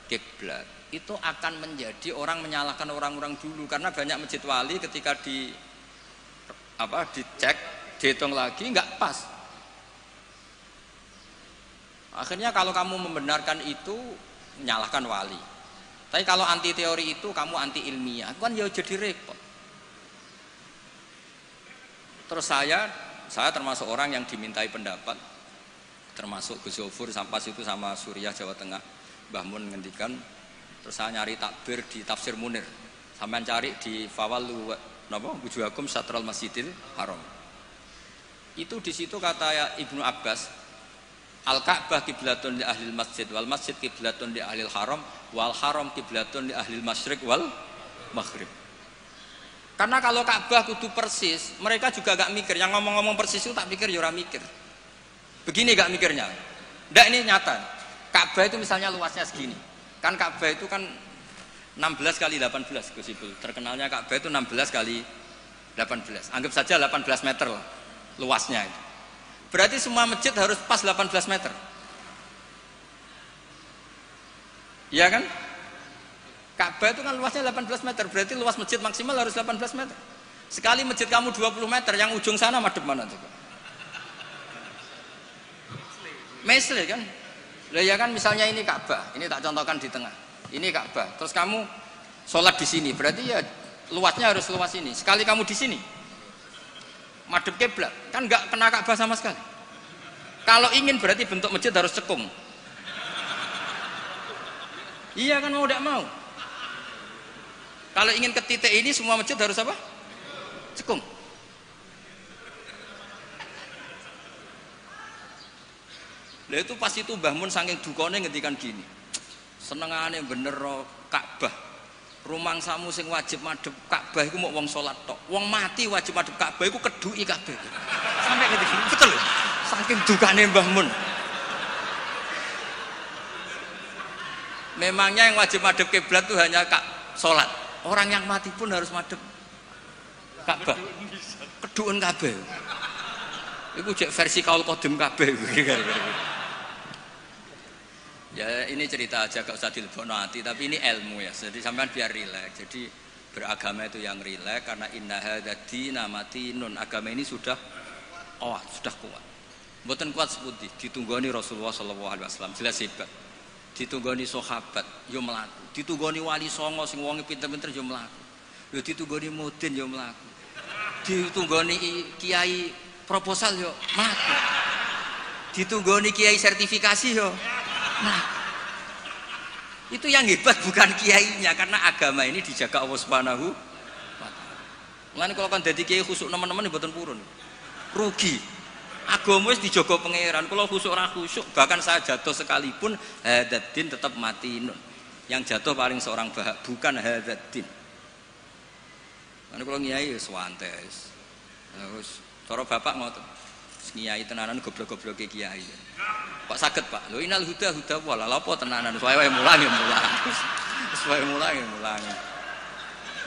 Kiblat. Itu akan menjadi orang menyalahkan orang-orang dulu karena banyak masjid wali ketika dicek, dihitung lagi nggak pas. Akhirnya kalau kamu membenarkan itu menyalahkan wali. Tapi kalau anti teori itu kamu anti ilmiah, kan ya jadi repot. Terus saya termasuk orang yang dimintai pendapat, termasuk Gus Zofur sampai situ sama Suriah Jawa Tengah. Mbah Mun ngendikan, terus saya nyari takbir di Tafsir Munir, sampean cari di Fawallu napa wujuhakum satral masjidil haram. Itu di situ kata Ibnu Abbas, al-Ka'bah kiblatun li ahlil masjid wal masjid kiblatun li ahlil haram wal haram kiblatun li ahlil masyriq wal maghrib. Karena kalau Ka'bah kudu persis, mereka juga gak mikir. Yang ngomong-ngomong persis itu tak pikir ya ora mikir. Begini gak mikirnya. Ndak, ini nyata. Ka'bah itu misalnya luasnya segini. Kan Ka'bah itu kan 16 kali 18 Gus Ibul. Terkenalnya Ka'bah itu 16 kali 18. Anggap saja 18 meter lah luasnya itu. Berarti semua masjid harus pas 18 meter. Iya kan? Ka'bah itu kan luasnya 18 meter. Berarti luas masjid maksimal harus 18 meter. Sekali masjid kamu 20 meter, yang ujung sana madep mana coba? Mesle kan? Lah ya kan misalnya ini Ka'bah, ini tak contohkan di tengah. Ini Ka'bah. Terus kamu sholat di sini, berarti ya luasnya harus luas ini. Sekali kamu di sini, madep kiblat, kan nggak kena Ka'bah sama sekali. Kalau ingin berarti bentuk masjid harus cekung. Iya kan, mau tidak mau. Kalau ingin ke titik ini semua masjid harus apa? Cekung. Lah itu pas itu Mbah Mun saking dukane ngendikan gini. Senengane bener Ka'bah. Rumangsamu sing wajib madhep Ka'bah iku mok wong salat tok. Wong mati wajib madhep Ka'bah iku keduki kabeh. Sampai ngerti gini. Betul lho. Saking dukane Mbah Mun. Memangnya yang wajib madhep kiblat itu hanya salat. Orang yang mati pun harus madhep Ka'bah. Keduun kabeh. Iku cek versi kaul qadim kabeh. Ya ini cerita aja, gak usah dilebokno hati, tapi ini ilmu ya. Jadi sampean biar rileks. Jadi beragama itu yang rileks karena inna hadzina matinun. Agama ini sudah kuat. Mboten kuat sepundi ditunggoni Rasulullah sallallahu alaihi wasallam. Jelas hebat. Ditunggoni sahabat yo mlaku. Ditunggoni wali songo sing wonge pinter-pinter yo mlaku. Yo ditunggoni mudin yo mlaku. Ditunggoni kiai proposal yo mlaku. Ditunggoni kiai sertifikasi yo. Nah, itu yang hebat bukan kiainya, karena agama ini dijaga Allah Subhanahu wa taala. Mulane kalau kan dadi kiai khusuk nemen-nemen mboten purun. Rugi. Agama wis dijaga pangeran. Kalau khusuk ora khusuk, bahkan saya jatuh sekalipun hadzal tetap mati. Yang jatuh paling seorang bahak, bukan hadzal. Mulane kalau kiai wis santai. Terus cara bapak ngoten. Kiai tenanan goblok-gobloke kiai. Kok saged Pak? Lho inal huda wala lha apa tenanan suwe mulang. Suwe mulang.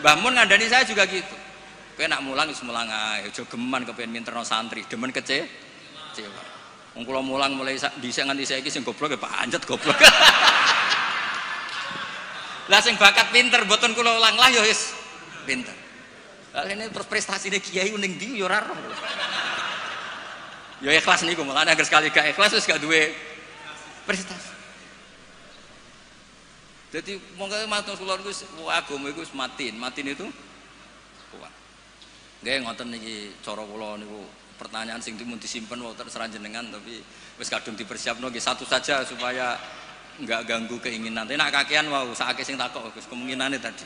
Mbah Mun ngandani saya juga gitu. Kowe nak mulang wis mulang ae, aja geman kepengin minterno santri, demen kecewa. Wong kula mulang mulai dhisik nganti saiki sing goblok ya Pak Anjet goblok. Lah sing bakat pinter mboten kula ulang lah ya wis pinter. Lah ini prestasine kiai ning ndi ya ora roh. Ya ikhlas niku, makanya agar sekali gak ikhlas wis gak duwe prestasi. Jadi monggo matur kula niku agama iku matin itu kuat. Nggih ngoten niki cara kula niku pertanyaan sing dimun disimpen wonten seranjenengan tapi wis kadung dipersiapno nggih satu saja supaya enggak ganggu keinginan. Tapi nek kakean wau sakake sing takok Gus kemungkinane tadi.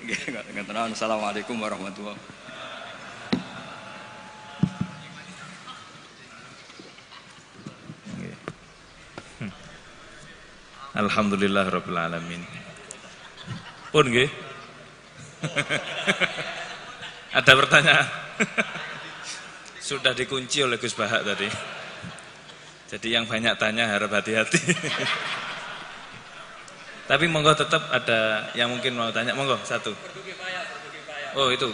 Nggih ngoten. Assalamualaikum warahmatullahi wabarakatuh. Alhamdulillahirabbil alamin. Pun nggih. Ada pertanyaan? Sudah dikunci oleh Gus Bahak tadi. Jadi yang banyak tanya harap hati-hati. Tapi monggo tetap ada yang mungkin mau tanya, monggo satu. Oh itu,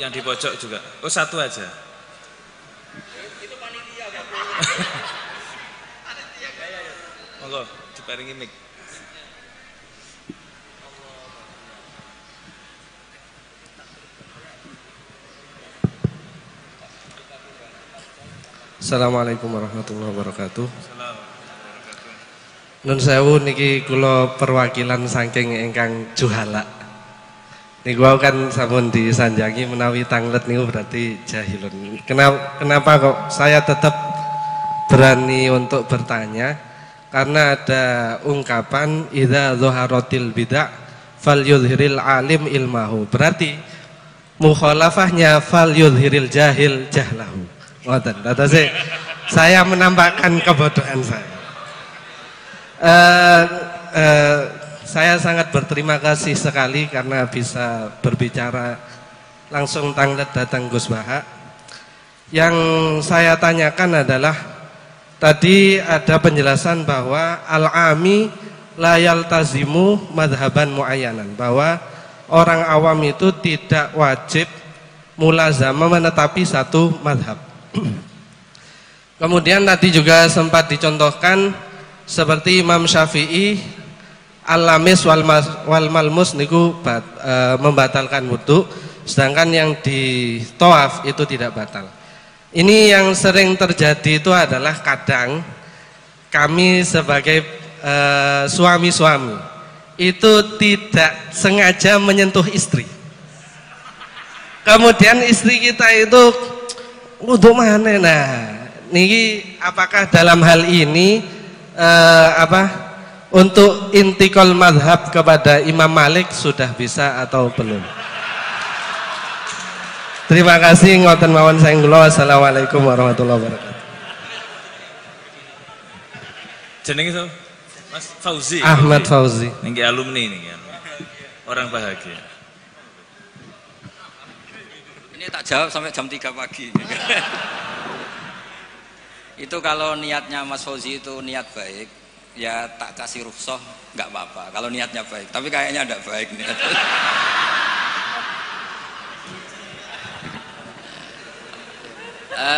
yang di pojok juga. Oh satu aja. Itu panitia Pak. Monggo diparingi mic. Assalamualaikum warahmatullahi wabarakatuh. Nun sewu niki kula perwakilan saking ingkang juhala. Niku kan sampun disanjangi menawi tanglet niku berarti jahilun. Kenapa kok saya tetap berani untuk bertanya? Karena ada ungkapan idza dhaharatil bid'ah falyudhiril alim ilmahu. Berarti mukhalafahnya falyudhiril jahil jahlahu. Ngoten. Terus saya menampakkan kebodohan saya. Saya sangat berterima kasih sekali karena bisa berbicara langsung tanglet datang Gus Bahak. Yang saya tanyakan adalah tadi ada penjelasan bahwa al-ami la yaltazimu madhaban muayyanan, bahwa orang awam itu tidak wajib mulazamah menetapi satu madhab. Kemudian tadi juga sempat dicontohkan seperti Imam Syafi'i al-lamis wal malmus niku membatalkan wudu, sedangkan yang di tawaf itu tidak batal. Ini yang sering terjadi itu adalah kadang kami sebagai suami-suami itu tidak sengaja menyentuh istri. Kemudian istri kita itu wudu mana? Nah, niki apakah dalam hal ini untuk intikal madhab kepada Imam Malik sudah bisa atau belum? Terima kasih ngoten mawon saking kula. Assalamualaikum warahmatullahi wabarakatuh. Jenenge itu Mas Fauzi. Ahmad Fauzi. Niki alumni niki. Orang bahagia. Ini tak jawab sampai jam 3 pagi. Itu kalau niatnya Mas Fauzi itu niat baik, ya tak kasih rukhsah nggak apa-apa. Kalau niatnya baik, tapi kayaknya tidak baik niat.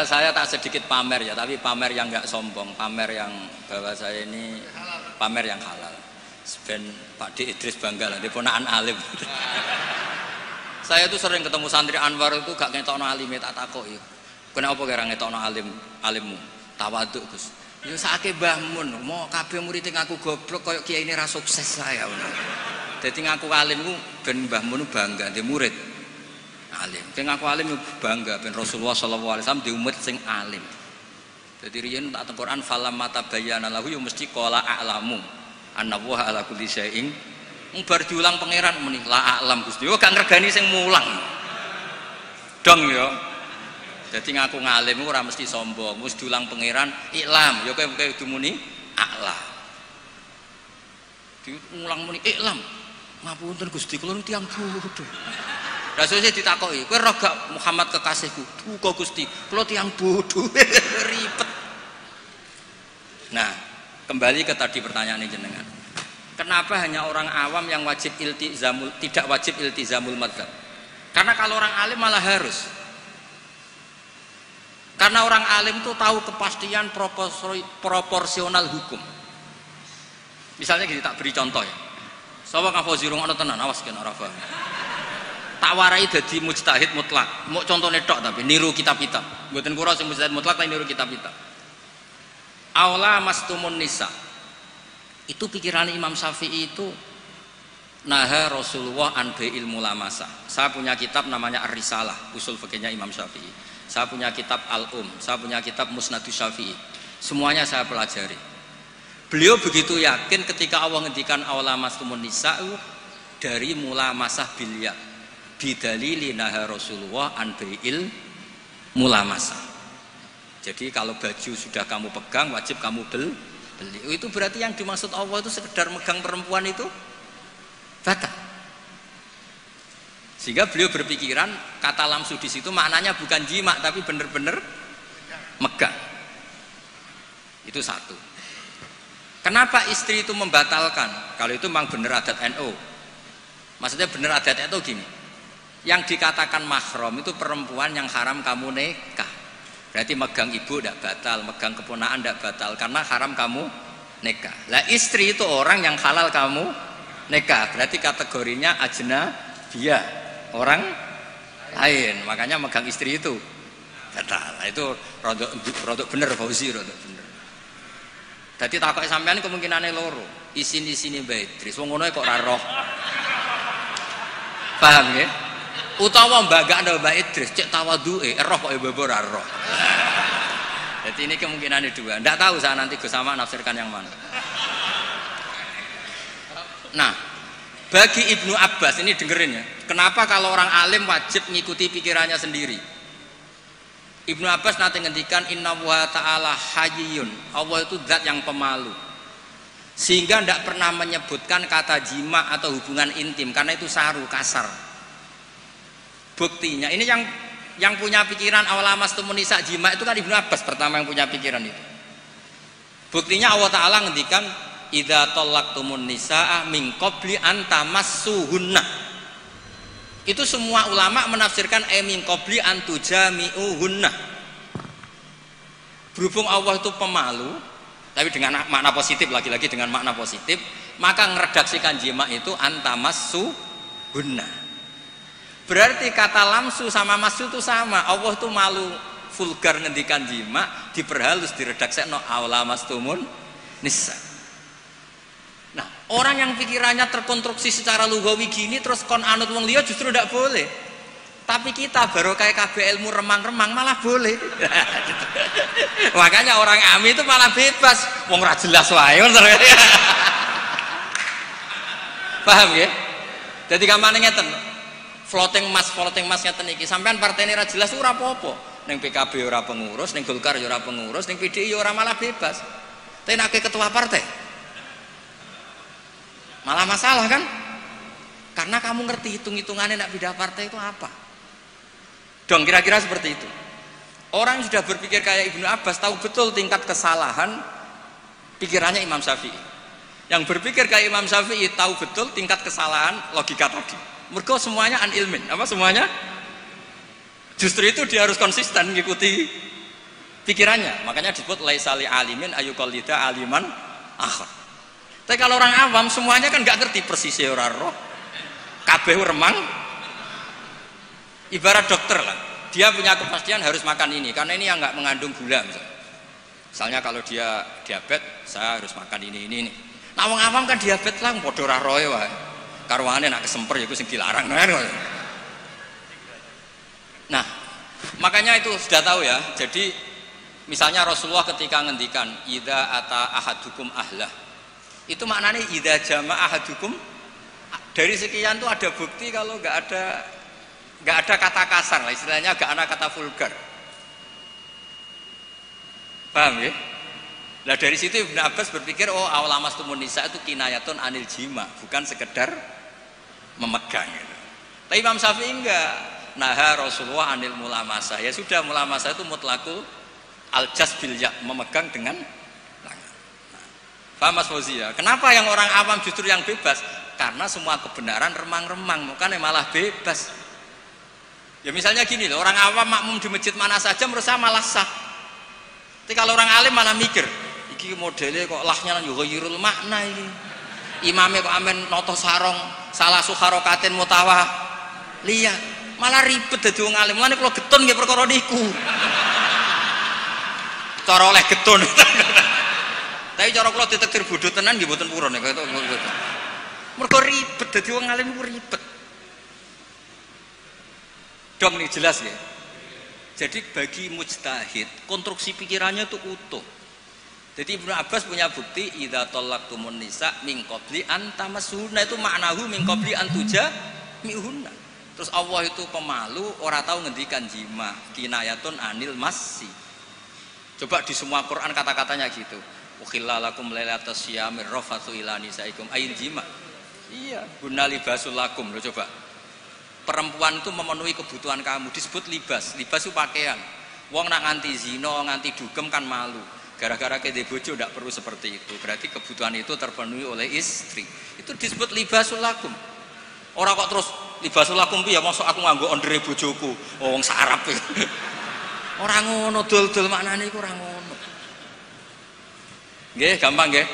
Saya tak sedikit pamer ya, tapi pamer yang nggak sombong, pamer yang bahwa saya ini pamer yang halal. Ben Pak D Idris bangga lah, dia ponakan alim. Saya tuh sering ketemu santri Anwar itu gak ngetokno alime, tak takoki. Kenapa kira ngetokno alimmu? Tawaduk Gus. Ya sakake Mbah Mun, mau kabeh murid ngaku goblok koyo kiai ini ra sukses saya. Dadi ngaku alim ku ben Mbah Mun bangga di murid alim. Sing ngaku alim bangga ben Rasulullah sallallahu alaihi wasallam di umat sing alim. Dadi riyen tak teng Quran falamma tabayyana lahu ya mesti qala a'lamu annallaha ala kulli syai'in. Bar diulang pangeran muni la a'lam Gusti. Yo gak ngregani sing mulang. Dong ya. Jadi ngaku ngalim ora mesti sombong, mesti diulang pangeran iklam, ya kowe kudu muni a'lam. Diulang muni iklam. Ngapunten Gusti, kula tiyang bodho. Rasane ditakoki, kowe ora gak Muhammad kekasihku? Duka Gusti, kula tiyang bodho. Ribet. Nah, kembali ke tadi pertanyaan jenengan. Kenapa hanya orang awam yang wajib iltizamul, tidak wajib iltizamul madzhab? Karena kalau orang alim malah harus. Karena orang alim itu tahu kepastian proporsional hukum. Misalnya gini, tak beri contoh ya. Sapa kang Fauzi rungokno tenan, awas kena ora paham. Tak warai dadi mujtahid mutlak. Mau contone tok tapi niru kitab-kitab. Mboten kura sing mujtahid mutlak tapi niru kitab-kitab. Aula mastumun nisa. Itu pikiran Imam Syafi'i itu naha Rasulullah an bai'il mulamasa. Saya punya kitab namanya Ar-Risalah, usul fikihnya Imam Syafi'i. Saya punya kitab Al-Saya punya kitab Musnadus Syafi'i. Semuanya saya pelajari. Beliau begitu yakin ketika Allah ngendikan aula mastumun nisa dari mulamasah bilya. Bidalili naha Rasulullah an bai'il mulamasa. Jadi kalau baju sudah kamu pegang wajib kamu beli. Itu berarti yang dimaksud Allah itu sekedar megang perempuan itu batal. Sehingga beliau berpikiran kata lamsu di situ maknanya bukan jima tapi benar-benar megang. Itu satu. Kenapa istri itu membatalkan? Kalau itu memang benar adat NU. Maksudnya benar adat itu gini. Yang dikatakan mahram itu perempuan yang haram kamu nikah. Berarti megang ibu tidak batal, megang keponakan tidak batal karena haram kamu nikah. Lah istri itu orang yang halal kamu nikah. Berarti kategorinya ajnabiyah, orang lain. Makanya megang istri itu batal. Nah, itu rodok bener Fauzi, rodok bener. Dadi takoke sampean kemungkinane loro. Isin-isine Mbak Idris. Wong ngono kok ora roh. Paham nggih? Utawa mbagakno Mbak Idris cek tawaduke roh kok mbok ora roh. Jadi ini kemungkinannya dua. Ndak tahu saya nanti Gus Sama nafsirkan yang mana. Nah, bagi Ibnu Abbas ini dengerin ya. Kenapa kalau orang alim wajib mengikuti pikirannya sendiri? Ibnu Abbas nanti ngendikan Inna wa ta'ala hayyun. Allah itu zat yang pemalu. Sehingga tidak pernah menyebutkan kata jima atau hubungan intim karena itu saru, kasar. Buktinya ini yang punya pikiran awal mastumun nisa jima itu kan Ibnu Abbas pertama yang punya pikiran itu. Buktinya Allah Ta'ala ngendikan idza talaqtumun nisaa min qabli an tamassuhunna. Itu semua ulama menafsirkan min qabli an tujami'uhunna. Berhubung Allah itu pemalu, tapi dengan makna positif, lagi-lagi dengan makna positif, maka ngeredaksikan jima itu antamassuhunna. Berarti kata lamsu sama masu itu sama. Allah itu malu vulgar ngendikan jima, diperhalus diredaksekno aula mastumun nisa. Nah, orang yang pikirannya terkonstruksi secara lugawi gini terus kon anut wong liya justru tidak boleh. Tapi kita baru kayak KB ilmu remang-remang malah boleh. Makanya orang ami itu malah bebas. Wong ora jelas wae. Paham ya? Jadi gampang ngeten. Floating mas ngeten iki. Sampean partene ora jelas ora apa-apa. Ning PKB ora pengurus, ning Golkar ora pengurus, ning PDI ora malah bebas. Tapi nek ketua partai malah masalah kan? Karena kamu ngerti hitung-hitungannya nak pindah partai itu apa? Dong kira-kira seperti itu. Orang yang sudah berpikir kayak Ibnu Abbas tahu betul tingkat kesalahan pikirannya Imam Syafi'i. Yang berpikir kayak Imam Syafi'i tahu betul tingkat kesalahan logika tadi. Mergo semuanya an ilmin, apa semuanya? Justru itu dia harus konsisten mengikuti pikirannya. Makanya disebut laisali alimin ayuqallida aliman akhar. Tapi kalau orang awam semuanya kan nggak ngerti persis ora roh. Kabeh remang. Ibarat dokter lah. Dia punya kepastian harus makan ini karena ini yang nggak mengandung gula misalnya kalau dia diabetes saya harus makan ini. Nah wong awam kan diabetes lah padha ora roe wae. Karwane nak kesemper ya iku sing dilarang. Nah, makanya itu sudah tahu ya. Jadi misalnya Rasulullah ketika ngendikan idza ata ahadukum ahlah. Itu maknanya idza jama'a ahadukum, dari sekian tuh ada bukti kalau nggak ada kata kasar lah, istilahnya nggak ada kata vulgar. Paham ya? Nah dari situ Ibnu Abbas berpikir awal mastumun nisa itu kinayatun anil jima, bukan sekedar memegang gitu. Tapi Imam Syafi'i enggak. Naha Rasulullah anil mulamasah. Ya sudah, mulamasah itu mutlaqul aljas bil ya, memegang dengan Paham Mas Fauzi ya? Kenapa yang orang awam justru yang bebas? Karena semua kebenaran remang-remang, makanya malah bebas. Ya misalnya gini loh, orang awam makmum di masjid mana saja menurut saya malah sah. Tapi kalau orang alim malah mikir, iki modelnya kok lahnya yughayyirul makna ini. Imamnya kok amen noto sarong, salah sukharokatin mutawah. Lihat, malah ribet dadi wong alim. Mulane kula getun nggih perkara niku. Cara oleh getun. Tapi cara kula ditekir bodho tenan nggih mboten purun nek mboten. Mergo ribet dadi wong alim ku ribet. Dong nih jelas ya. Jadi bagi mujtahid konstruksi pikirannya itu utuh. Jadi Ibnu Abbas punya bukti idza talaqtumun nisa min qabli an tamassuhunna, itu maknahu min qabli an tujami'uhunna. Terus Allah itu pemalu, ora tahu ngendikan jima, kinayatun anil massi. Coba di semua Quran kata-katanya gitu. Ukhilla lakum lailatas syiyamir rafatsu ila nisaikum ayin jima. Iya, guna libasul lakum. Lo coba. Perempuan itu memenuhi kebutuhan kamu, disebut libas. Libas itu pakaian. Wong nak nganti zina, nganti dugem kan malu. Gara-gara kede bojo ndak perlu seperti itu. Berarti kebutuhan itu terpenuhi oleh istri. Itu disebut libasul lakum. Ora kok terus libasul lakum piye mosok aku nganggo ondere bojoku. Oh, wong sak Arab. Ora ngono, dol-dol maknane iku ora ngono. Nggih, gampang nggih.